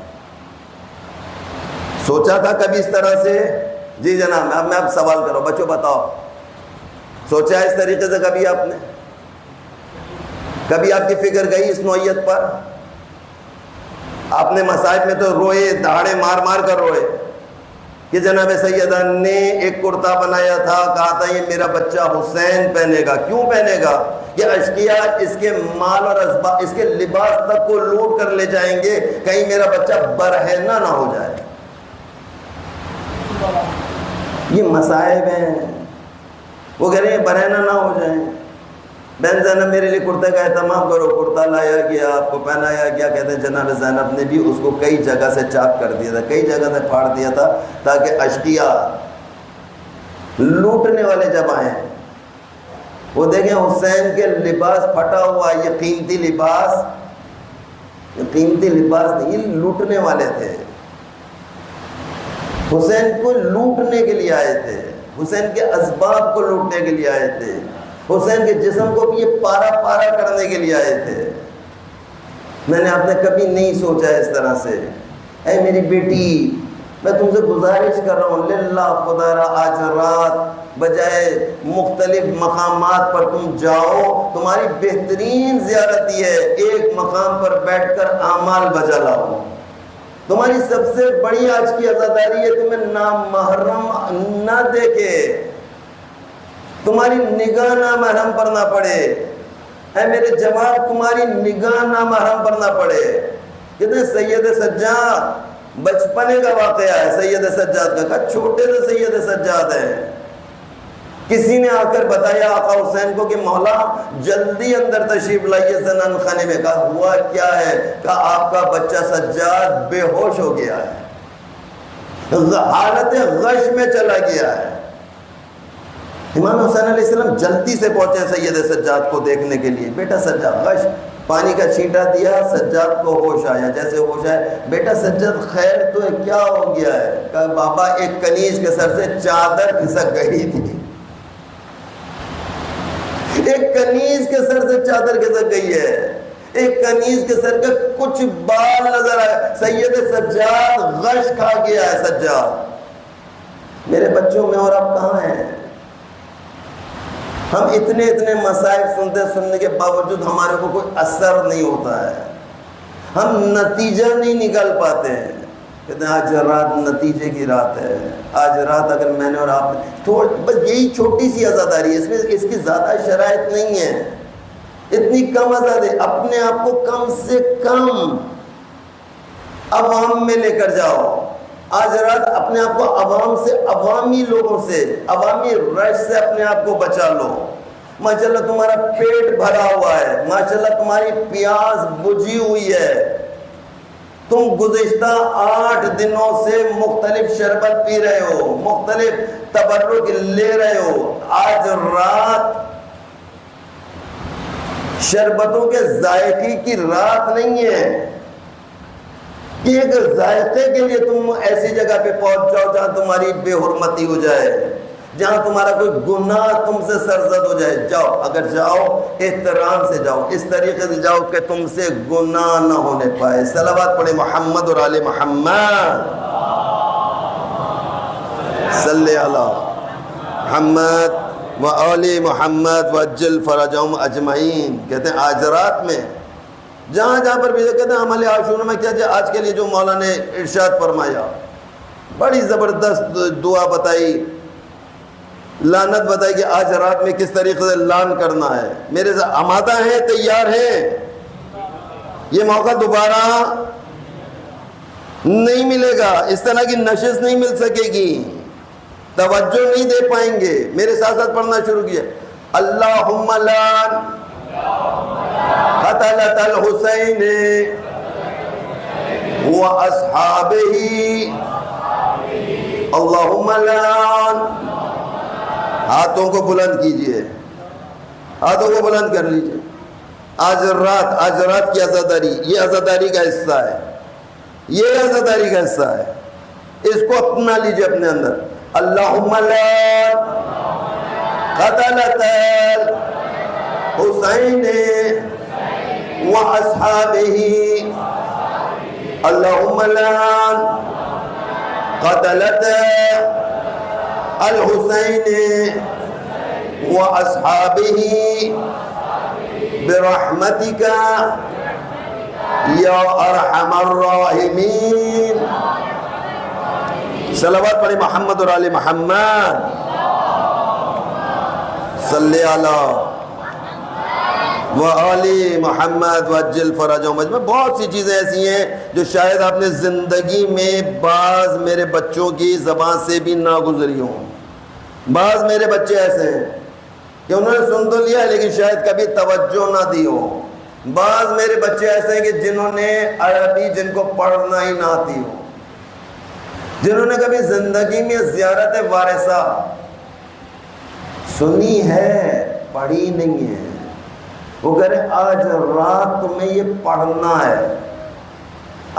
سوچا تھا کبھی اس طرح سے؟ جی جناب میں اب سوال کرو، بچوں بتاؤ، سوچا اس طریقے سے کبھی آپ نے؟ کبھی آپ کی فکر گئی اس نوعیت پر؟ آپ نے مصائب میں تو روئے، دہاڑے مار مار کر روئے کہ جناب سیدہ نے ایک کرتا بنایا تھا، کہا تھا یہ میرا بچہ حسین پہنے گا۔ کیوں پہنے گا؟ کہ اشقیاء اس کے مال اور اسباب، اس کے لباس تک کو لوٹ کر لے جائیں گے، کہیں میرا بچہ برہنہ نہ ہو جائے۔ یہ مصائب ہیں۔ وہ کہہ رہے ہیں برہنہ نہ ہو جائیں۔ بہن زینب میرے لیے کرتے کا اہتمام کرو۔ کرتا لایا گیا، آپ کو پہنایا گیا۔ کہتے ہیں جناب زینب نے بھی اس کو کئی جگہ سے چاک کر دیا تھا، کئی جگہ سے پھاڑ دیا تھا، تاکہ اشقیاء لوٹنے والے جب آئیں وہ دیکھیں حسین کے لباس پھٹا ہوا، یہ قیمتی لباس نہیں، یہ لوٹنے والے تھے، حسین کو لوٹنے کے لیے آئے تھے، حسین کے اسباب کو لوٹنے کے لیے آئے تھے، حسین کے جسم کو بھی یہ پارا پارا کرنے کے لیے آئے تھے۔ میں نے آپ نے کبھی نہیں سوچا اس طرح سے؟ اے میری بیٹی میں تم سے گزارش کر رہا ہوں، للہ خدا را آج رات بجائے مختلف مقامات پر تم جاؤ، تمہاری بہترین زیارت یہ ہے ایک مقام پر بیٹھ کر اعمال بجا لاؤ۔ تمہاری سب سے بڑی آج کی عزاداری ہے تمہیں نامحرم نہ دیکھے، تمہاری نگاہ نامحرم پر نہ پڑے۔ اے میرے جواب تمہاری نگاہ نامحرم پر نہ پڑے۔ کہتے ہیں سید سجاد، بچپنے کا واقعہ ہے سید سجاد کا، کہا چھوٹے سے سید سجاد ہے۔ کسی نے آ کر بتایا آقا حسین کو کہ مولا جلدی اندر تشریف لائیے زنان خانے میں۔ کہا ہوا کیا ہے؟ کہا آپ کا بچہ سجاد بے ہوش ہو گیا ہے، حالت غش میں چلا گیا ہے۔ امام حسین علیہ السلام جلدی سے پہنچے سید سجاد کو دیکھنے کے لیے۔ بیٹا سجاد، غش، پانی کا چھینٹا دیا، سجاد کو ہوش آیا۔ جیسے ہوش آیا، بیٹا سجاد خیر تو کیا ہو گیا ہے؟ کہا بابا ایک کنیز کے سر سے چادر کھسک گئی تھی، ایک کنیز کے سر سے چادر کھسک گئی ہے، ایک کنیز کے سر کا کچھ بال نظر آیا۔ سید سجاد غش کھا گیا ہے سجاد۔ میرے بچوں میں اور آپ کہاں ہیں؟ ہم اتنے مسائل سننے کے باوجود ہمارے کو کوئی اثر نہیں ہوتا ہے، ہم نتیجہ نہیں نکال پاتے ہیں۔ کہتے ہیں آج رات نتیجے کی رات ہے، آج رات اگر میں نے اور آپ نے بس یہی چھوٹی سی آزاداری ہے، اس کی زیادہ شرائط نہیں ہے، اتنی کم آزادی، اپنے آپ کو کم سے کم عوام میں لے کر جاؤ۔ آج رات اپنے آپ کو عوام سے، عوامی لوگوں سے، عوامی رش سے اپنے آپ کو بچا لو۔ ماشاءاللہ تمہارا پیٹ بھرا ہوا ہے، ماشاءاللہ تمہاری پیاس بجھی ہوئی ہے، تم گزشتہ 8 دنوں سے مختلف شربت پی رہے ہو، مختلف تبرک لے رہے ہو، آج رات شربتوں کے ذائقے کی رات نہیں ہے کہ ایک ذائقے کے لیے تم ایسی جگہ پہ پہنچ جاؤ جہاں تمہاری بے حرمتی ہو جائے، جہاں تمہارا کوئی گناہ تم سے سرزد ہو جائے۔ جاؤ، اگر جاؤ احترام سے جاؤ، اس طریقے سے جاؤ کہ تم سے گناہ نہ ہونے پائے۔ صلوات پڑھیں محمد اور آل محمد، صلی اللہ محمد و آل محمد وعجل فرجہم اجمعین۔ کہتے ہیں آج رات میں جہاں پر بھی کہتے ہیں عمل عاشورہ میں کیا جائے، آج کے لیے جو مولا نے ارشاد فرمایا، بڑی زبردست دعا بتائی، لعنت بتائی کہ آج رات میں کس طریقے سے لعن کرنا ہے۔ میرے سے آمادہ ہیں، تیار ہیں؟ یہ موقع دوبارہ نہیں ملے گا، اس طرح کی نشست نہیں مل سکے گی، توجہ نہیں دے پائیں گے۔ میرے ساتھ ساتھ پڑھنا شروع کیا، اللہم لعن قتلۃ الحسین و اصحابہ، اللہم لعن۔ ہاتھوں کو بلند کیجئے، ہاتھوں کو بلند کر لیجئے۔ آج رات کی عزاداری، یہ عزاداری کا حصہ ہے، یہ عزاداری کا حصہ ہے، اس کو اپنا لیجئے اپنے اندر۔ اللہم لعن قتلۃ الحسین و اصحابہ، اللہم لعن قتلۃ الحسین و اصحابہ برحمتک یا ارحم الراحمین۔ صلوات پڑھیں محمد اور آل محمد، صلی اللہ و آل محمد وعجل فرجہم اجمعین۔ بہت سی چیزیں ایسی ہیں جو شاید آپ نے زندگی میں بعض میرے بچوں کی زبان سے بھی نہ گزری ہوں۔ بعض میرے بچے ایسے ہیں کہ انہوں نے سن تو لیا ہے لیکن شاید کبھی توجہ نہ دی ہو۔ بعض میرے بچے ایسے ہیں کہ جنہوں نے عربی جن کو پڑھنا ہی نہ آتی ہو، جنہوں نے کبھی زندگی میں زیارت وارثہ سنی ہے، پڑھی نہیں ہے، وہ کہہ رہے آج رات تمہیں یہ پڑھنا ہے۔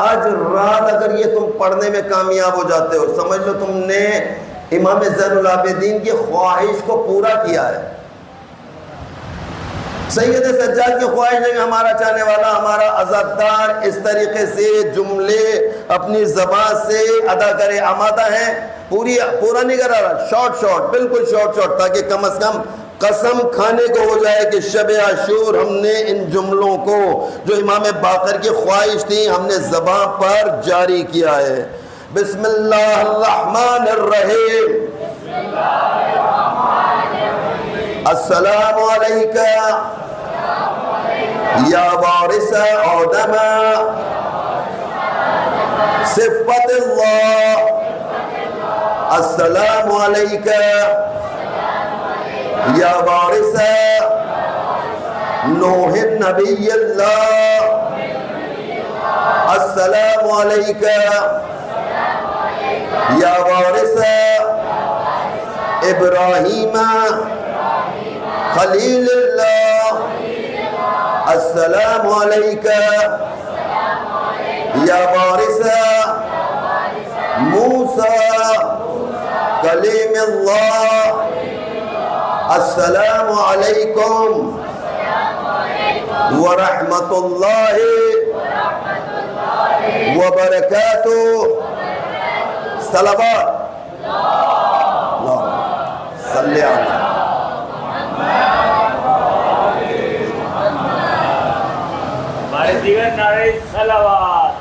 آج رات اگر یہ تم پڑھنے میں کامیاب ہو جاتے ہو، سمجھ لو تم نے امام زین العابدین کی خواہش کو پورا کیا ہے۔ سید سجاد کی خواہش ہے کہ ہمارا چاہنے والا، ہمارا عزادار اس طریقے سے جملے اپنی زبان سے ادا کرے۔ آمادہ ہیں؟ پورا نہیں کرا رہا، شارٹ، بالکل شارٹ، تاکہ کم از کم قسم کھانے کو ہو جائے کہ شب عاشور ہم نے ان جملوں کو جو امام باقر کی خواہش تھی ہم نے زبان پر جاری کیا ہے۔ بسم اللہ الرحمن الرحیم، السلام علیکہ یا وارث آدم صفت اللہ، السلام علیکہ یا وارث نوح نبی اللہ، السلام علیکہ یا وارث ابراہیم خلیل اللہ، السلام علیکہ یا وارث موسیٰ کلیم اللہ، السلام علیکم ورحمۃ اللہ وبرکاتہ۔ صلوات صلی اللہ۔ ہمارے دیگر نعرے صلوات۔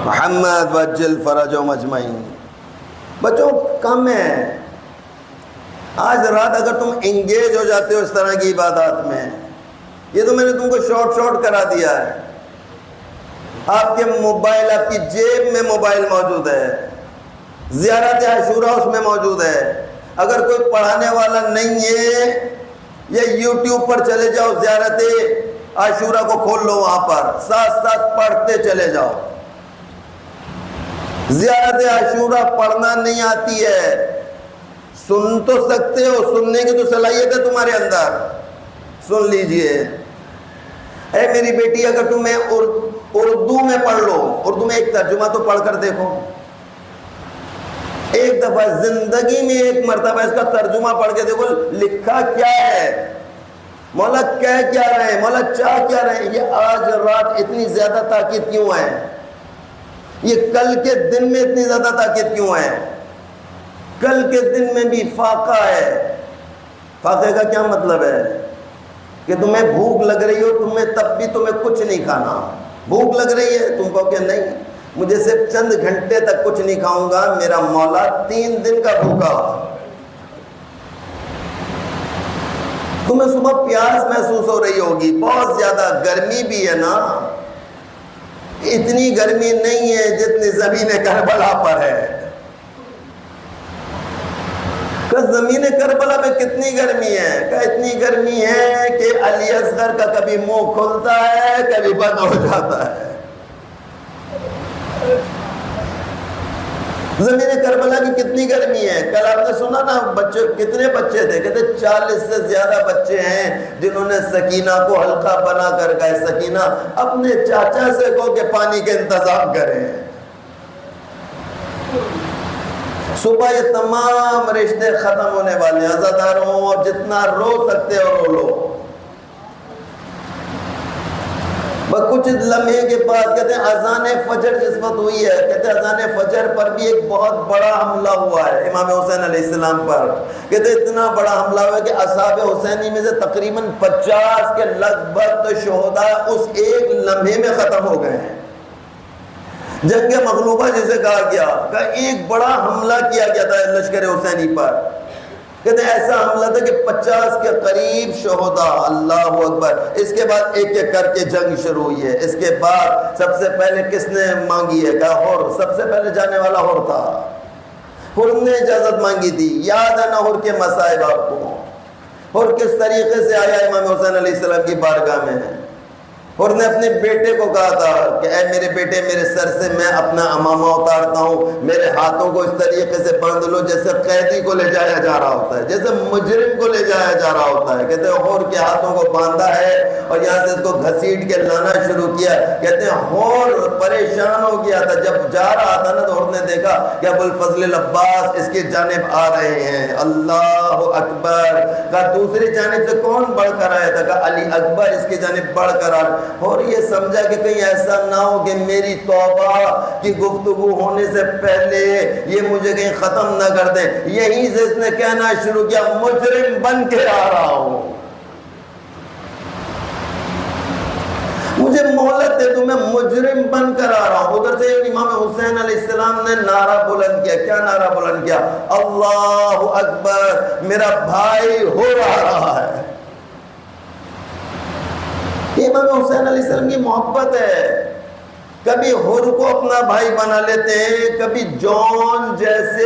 محمد وعجل فرجہم اجمعین۔ بچوں کم ہے، آج رات اگر تم انگیج ہو جاتے ہو اس طرح کی عبادات میں، یہ تو میں نے تم کو شارٹ کرا دیا ہے۔ آپ کے موبائل، آپ کی جیب میں موبائل موجود ہے، زیارت عاشورہ اس میں موجود ہے۔ اگر کوئی پڑھانے والا نہیں ہے یہ یوٹیوب پر چلے جاؤ، زیارت عاشورہ کو کھول لو، وہاں پر ساتھ ساتھ پڑھتے چلے جاؤ۔ زیارت عاشورہ پڑھنا نہیں آتی ہے، سن تو سکتے ہو، سننے کی تو صلاحیت ہے تمہارے اندر، سن لیجئے۔ اے میری بیٹی، اگر تمہیں اردو میں پڑھ لو، اردو میں ایک ترجمہ تو پڑھ کر دیکھو، ایک دفعہ زندگی میں ایک مرتبہ اس کا ترجمہ پڑھ کے دیکھو لکھا کیا ہے، مولا کہہ کیا رہے ہیں، مولا چاہ کیا رہے ہیں۔ یہ آج رات اتنی زیادہ تاکید کیوں ہے؟ یہ کل کے دن میں اتنی زیادہ تاکید کیوں ہے؟ کل کے دن میں بھی فاقہ ہے۔ فاقے کا کیا مطلب ہے؟ کہ تمہیں بھوک لگ رہی ہو، تب بھی تمہیں کچھ نہیں کھانا، بھوک لگ رہی ہے، تم کہو کہ نہیں مجھے صرف چند گھنٹے تک کچھ نہیں کھاؤں گا، میرا مولا 3 دن کا بھوکا ہو۔ تمہیں صبح پیاس محسوس ہو رہی ہوگی، بہت زیادہ گرمی بھی ہے نا، اتنی گرمی نہیں ہے جتنی زمین کربلا پر ہے۔ کہ زمین کربلا میں کتنی گرمی ہے؟ کہ اتنی گرمی ہے کہ علی اصغر کا کبھی منہ کھلتا ہے کبھی بند ہو جاتا ہے۔ زمین کربلا کی کتنی گرمی ہے؟ کل آپ نے سنا نا بچے کتنے بچے تھے؟ کہتے 40 سے زیادہ بچے ہیں جنہوں نے سکینہ کو حلقہ بنا کر گئے، سکینہ اپنے چاچا سے کہو کہ پانی کے انتظام کریں۔ صبح یہ تمام رشتے ختم ہونے والے ہیں، عزاداروں، اور جتنا رو سکتے ہو رو لو۔ بس کچھ لمحے کے بعد کہتے ہیں اذان فجر جس وقت ہوئی ہے، کہتے ہیں اذان فجر پر بھی ایک بہت بڑا حملہ ہوا ہے امام حسین علیہ السلام پر۔ کہتے ہیں اتنا بڑا حملہ ہوا ہے کہ اصحاب حسینی میں سے تقریباً 50 کے لگ بھگ شہداء اس ایک لمحے میں ختم ہو گئے ہیں۔ جنگ مغلوبہ جسے کہا گیا کہ ایک بڑا حملہ کیا گیا تھا لشکر حسینی پر۔ کہتے ہیں ایسا حملہ تھا کہ 50 کے قریب شہداء، اللہ اکبر۔ اس کے بعد ایک ایک کر کے جنگ شروع ہوئی ہے۔ اس کے بعد سب سے پہلے کس نے مانگی ہے؟ کہا ہور، سب سے پہلے جانے والا ہور تھا، ہور نے اجازت مانگی تھی۔ یاد ہے نا ہور کے مصائب آپ کو؟ ہور کس طریقے سے آیا امام حسین علیہ السلام کی بارگاہ میں؟ اور نے اپنے بیٹے کو کہا تھا کہ اے میرے بیٹے، میرے سر سے میں اپنا امامہ اتارتا ہوں، میرے ہاتھوں کو اس طریقے سے باندھ لو جیسے قیدی کو لے جایا جا رہا ہوتا ہے، جیسے مجرم کو لے جایا جا رہا ہوتا ہے۔ کہتے ہیں ہور کے ہاتھوں کو باندھا ہے اور یہاں سے اس کو گھسیٹ کے لانا شروع کیا۔ کہتے ہیں ہور پریشان ہو گیا تھا، جب جا رہا تھا نا تو ہور نے دیکھا کہ ابو الفضل العباس اس کی جانب آ رہے ہیں، اللہ اکبر۔ کہا دوسری جانب سے کون بڑھ کر آیا تھا؟ کہا علی اکبر اس کی جانب بڑھ کر آ رہا۔ اور یہ سمجھا کہ کہیں ایسا نہ ہو کہ میری توبہ کی گفتگو ہونے سے پہلے یہ مجھے کہیں ختم نہ کر دیں۔ یہیں سے اس نے کہنا شروع کیا مجرم بن کے آ رہا ہوں، مجھے مہلت دے دو، میں مجرم بن کر آ رہا ہوں۔ ادھر سے امام حسین علیہ السلام نے نعرہ بلند کیا۔ کیا نعرہ بلند کیا؟ اللہ اکبر، میرا بھائی ہو رہا ہے۔ امام حسین علیہ السلام کی محبت ہے، کبھی ہر کو اپنا بھائی بنا لیتے ہیں، کبھی جون جیسے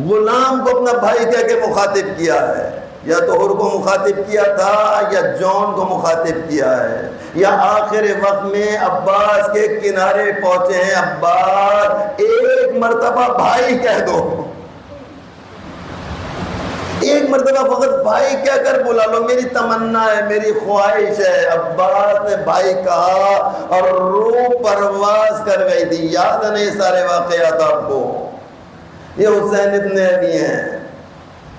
غلام کو اپنا بھائی کہہ کے مخاطب کیا ہے، یا تو ہر کو مخاطب کیا تھا یا جون کو مخاطب کیا ہے، یا آخر وقت میں عباس کے کنارے پہنچے ہیں، عباس ایک مرتبہ بھائی کہہ دو، ایک مرتبہ فقط بھائی کہہ کر بلا لو، میری تمنا ہے، میری خواہش ہے۔ عباس نے بھائی کہا اور روح پرواز کر گئی تھی۔ یاد ہے نہیں سارے واقعات آپ کو؟ یہ حسین ابن علی ہیں،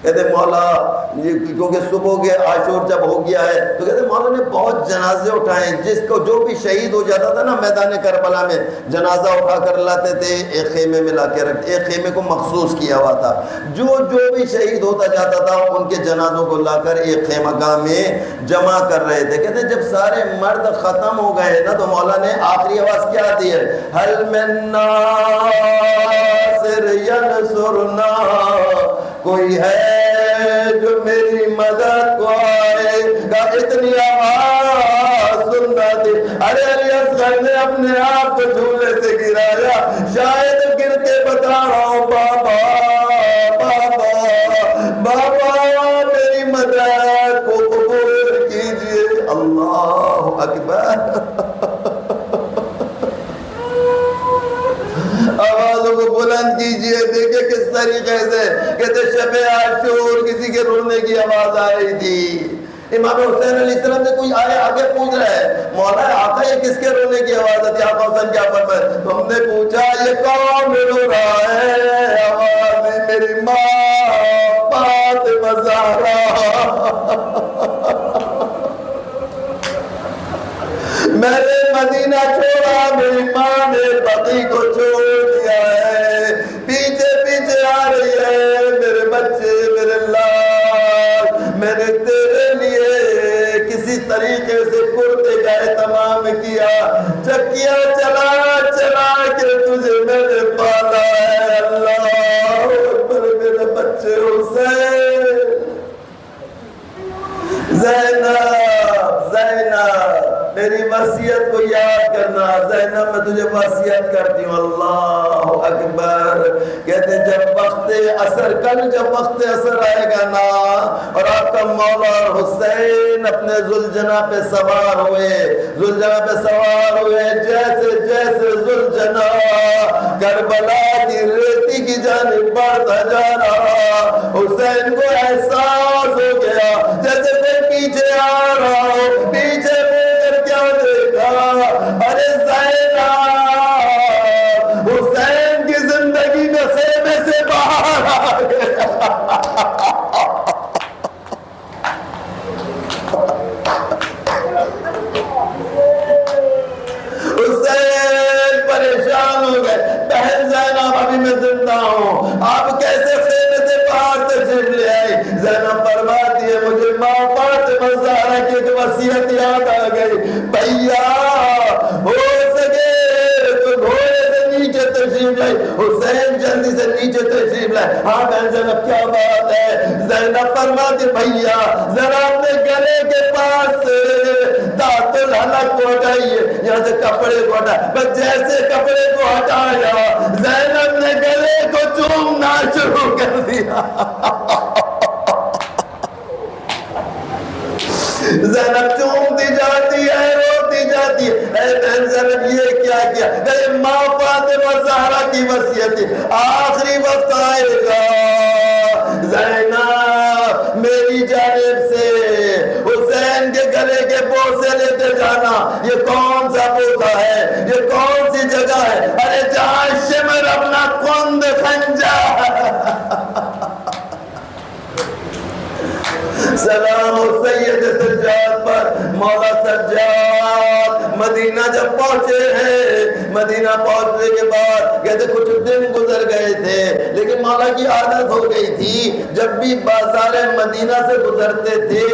کہتے مولا کیونکہ صبح کے عاشور جب ہو گیا ہے تو کہتے مولا نے بہت جنازے اٹھائے، جس کو جو بھی شہید ہو جاتا تھا نا میدان کربلا میں، جنازہ اٹھا کر لاتے تھے، ایک خیمے میں لا کے رکھتے، ایک خیمے کو مخصوص کیا ہوا تھا، جو بھی شہید ہوتا جاتا تھا ان کے جنازوں کو لا کر ایک خیمہ گاہ میں جمع کر رہے تھے۔ کہتے ہیں جب سارے مرد ختم ہو گئے نا تو مولا نے آخری آواز کیا دی ہے؟ حل من ناصر ینصرنا، کوئی ہے جو میری مدد کو آئے گا؟ اتنی آواز سننا تھی۔ ارے علی اصغر نے اپنے آپ کو جھولے سے گرایا، شاید گر کے بتا رہا ہوں بابا بابا بابا میری مدد اللہ اکبر. آوازوں کو بلند کیجئے. دیکھیں کس طریقے سے کہتے شب عاشور کسی کے رونے کی آواز آ رہی تھی. امام حسین علیہ السلام سے کوئی آگے پوچھ رہا ہے مولا آقا یہ کس کے رونے کی آواز آتی ہے؟ آقا حسین کیا فرمائے؟ تو ہم نے پوچھا یہ کون رو رہا ہے؟ آواز میں میری ماں فاطمہ زہرا. میں نے مدینہ چھوڑا میری ماں نے بقی کو چھوڑ دیا ہے. پیچھے پیچھے آ رہی ہے میرے بچے میرے لال. میں نے تیرے لیے کسی طریقے سے کرتے کا اہتمام کیا. چکیا چلا چلا کے تجھے میں نے پالا ہے. اللہ اکبر. میرے بچے حسین. زینب زینب میری وصیت کو یاد کرنا. زینب میں تجھے وصیت کرتی ہوں. اللہ اکبر. کہتے جب وقت عصر کل جب وقت عصر آئے گا نا اور آپ کا مولا حسین اپنے ذوالجناح پہ سوار ہوئے ذوالجناح پہ سوار ہوئے جیسے جیسے ذوالجناح کربلا کی ریتی کی جانب بڑھتا جا رہا حسین کو احساس ہو گیا جیسے کوئی پیچھے آ رہا ہو. پیچھے کیا دیکھا؟ ارے زینب حسین کی زندگی میں خیمے سے باہر آ گیا. حسین پریشان ہو گئے. بہن زینب ابھی میں زندہ ہوں آپ کیسے خیمے سے باہر تشریف لے آئی؟ زینب فرماتی ہے مجھے ماں فاطمہ زہرا کی ایک وصیت یاد آ گئی. بھیا ہو سکے تو گھوڑے سے نیچے تشریف لائے. حسین جلدی سے نیچے تشریف لائے. ہاں بہن زینب کیا بات ہے؟ زینب فرماتی بھیا ذرا اپنے گلے کے پاس سے دات الحلق کو ہٹائیے. یہاں سے کپڑے کو ہٹا. بس جیسے کپڑے کو ہٹایا زینب نے گلے کو چومنا شروع کر دیا. زینب چومتی جاتی ہے روتی جاتی ہے. اے بہن زینب یہ کیا کیا؟ اے ماں فاطمہ زہرا کی وصیت آخری وقت آئے گا. زینب میری جانب سے حسین کے گلے کے بوسے لیتے جانا. یہ کون سا بوسا ہے؟ یہ کون سی جگہ ہے؟ ارے جہاں شمر اپنا کند خنجا. سلام سید سجاد پر. مولا سجاد مدینہ جب پہنچے ہیں مدینہ پہنچنے کے بعد کہتے کچھ دن گزر گئے تھے لیکن مولا کی عادت ہو گئی تھی جب بھی بازار مدینہ سے گزرتے تھے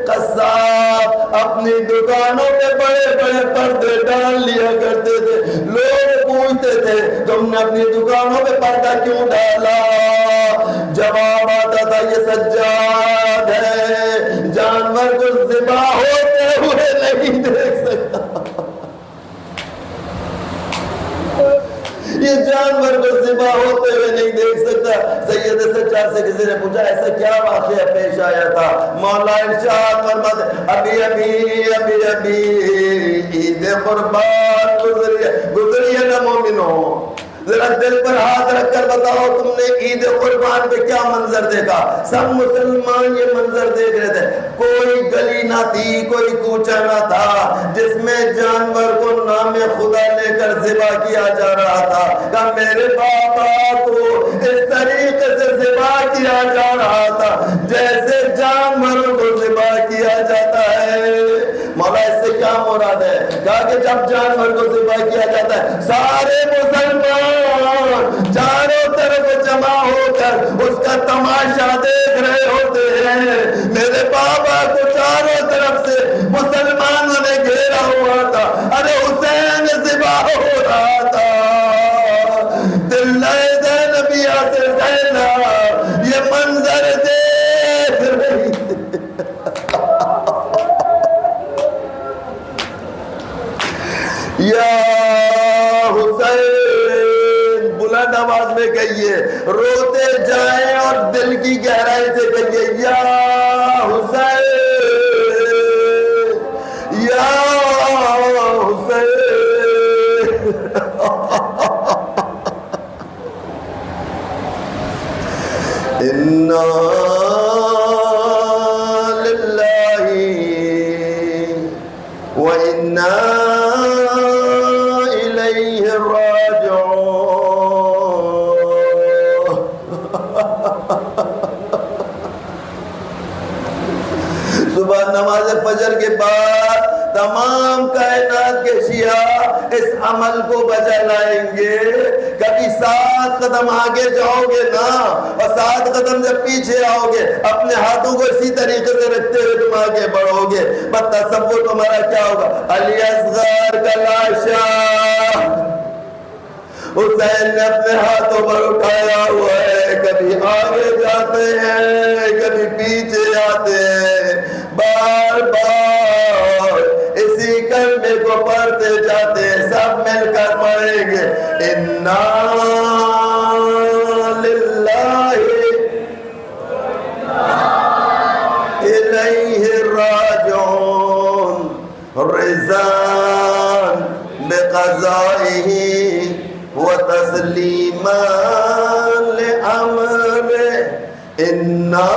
قصاب اپنی دکانوں پہ بڑے بڑے پردے ڈال لیا کرتے تھے. لوگ پوچھتے تھے تم نے اپنی دکانوں پہ پردہ کیوں ڈالا؟ جواب آتا تھا یہ سجاد ہے جانور کو ذبح ہوتے ہوئے نہیں دیکھ سکتا. یہ جانور کو ذبح ہوتے ہوئے نہیں دیکھ سکتا. سید سجاد سے کسی نے پوچھا ایسا کیا واقعہ پیش آیا تھا؟ مولا ارشاد فرماتے ابھی عید قربان گزری ہے نا مومنوں. ذرا دل پر ہاتھ رکھ کر بتاؤ تم نے عید قربان پہ کیا منظر دیکھا؟ سب مسلمان یہ منظر دیکھ رہے تھے. کوئی گلی نہ تھی کوئی کوچہ نہ تھا جس میں جانور کو نام خدا لے کر ذبح کیا جا رہا تھا. کہ میرے بابا کو اس طریقے سے ذبح کیا جا رہا تھا جیسے جانوروں کو ذبح کیا جاتا ہے. مولا اس سے کیا مراد ہے؟ کہا کہ جب جانور کو ذبح کیا جاتا ہے سارے مسلمان چاروں طرف جمع ہو کر اس کا تماشا دیکھ رہے ہوتے ہیں. میرے بابا کو چاروں طرف سے مسلمانوں نے گھیرا ہوا تھا. ارے حسین ذبح ہو رہا تھا. دل زینبیہ سے زینب یہ منظر دیکھ رہی تھی. یا حسین بلند آواز میں کہیے روتے جائیں اور دل کی گہرائی سے کہیے یا حسین یا حسین انا للہ وانا الیہ راجعون۔ صبح نماز فجر کے بعد تمام کائنات کے شیعہ اس عمل کو بجا لائیں گے۔ کبھی 7 قدم آگے جاؤ گے نا اور 7 قدم جب پیچھے آؤ گے اپنے ہاتھوں کو اسی طریقے سے رکھتے ہوئے تم آگے بڑھو گے۔ بس تصور تمہارا کیا ہوگا؟ علی اصغر کا لاشا حسین نے اپنے ہاتھوں پر اٹھایا ہوا ہے، کبھی آگے جاتے ہیں کبھی پیچھے آتے ہیں، بار بار اسی کلمے کو پڑھتے جاتے ہیں۔ سب مل کر پڑھیں گے انا للہ الیہ راجعون رضان بقضائہ وتسلیما لأمره انا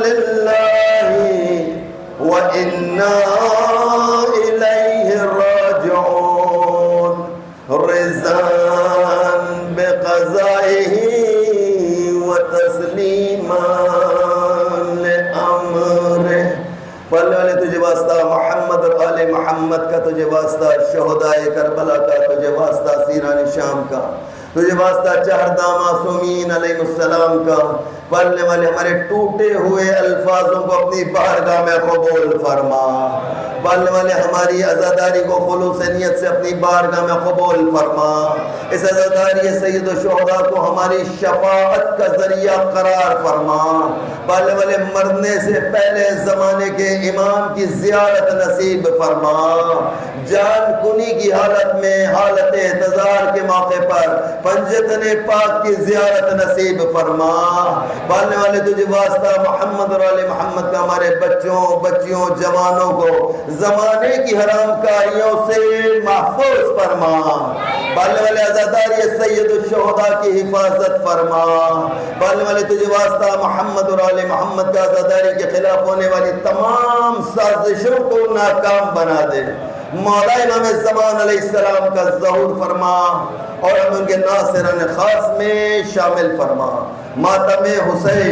للہ وانا الیہ راجعون رضان بقضائہ وتسلیما لأمره۔ پڑھنے والے تجھے واسطہ محمد اور آل محمد کا، تجھے واسطہ شہدائے کربلا کا، تجھے واسطہ اسیران شام کا، تجھے واسطہ چہردہ معصومین علیہ السلام کا۔ پڑھنے والے ہمارے ٹوٹے ہوئے الفاظوں کو اپنی بارگاہ میں قبول فرما، پڑھنے والے ہماری عزاداری کو خلوص نیت سے اپنی بارگاہ میں قبول فرما، اس عزاداری سید الشہداء کو ہماری شفاعت کا ذریعہ قرار فرما، پڑھنے والے مرنے سے پہلے زمانے کے امام کی زیارت نصیب فرما، جان کنی کی حالت میں حالت اعتذار کے موقع پر پنجتن پاک کی زیارت نصیب فرما۔ پالنے والے تجھے واسطہ محمد اور آل محمد کا ہمارے بچوں بچیوں جوانوں کو زمانے کی حرام کاریوں سے محفوظ فرما، پالنے والے عزاداری سید الشہداء کی حفاظت فرما، پالنے والے تجھے واسطہ محمد اور آل محمد کا عزاداری کے خلاف ہونے والی تمام سازشوں کو ناکام بنا دے، مولا امام زمان علیہ السلام کا ظہور فرما اور ہم ان کے ناصران خاص میں شامل فرما۔ ماتم حسین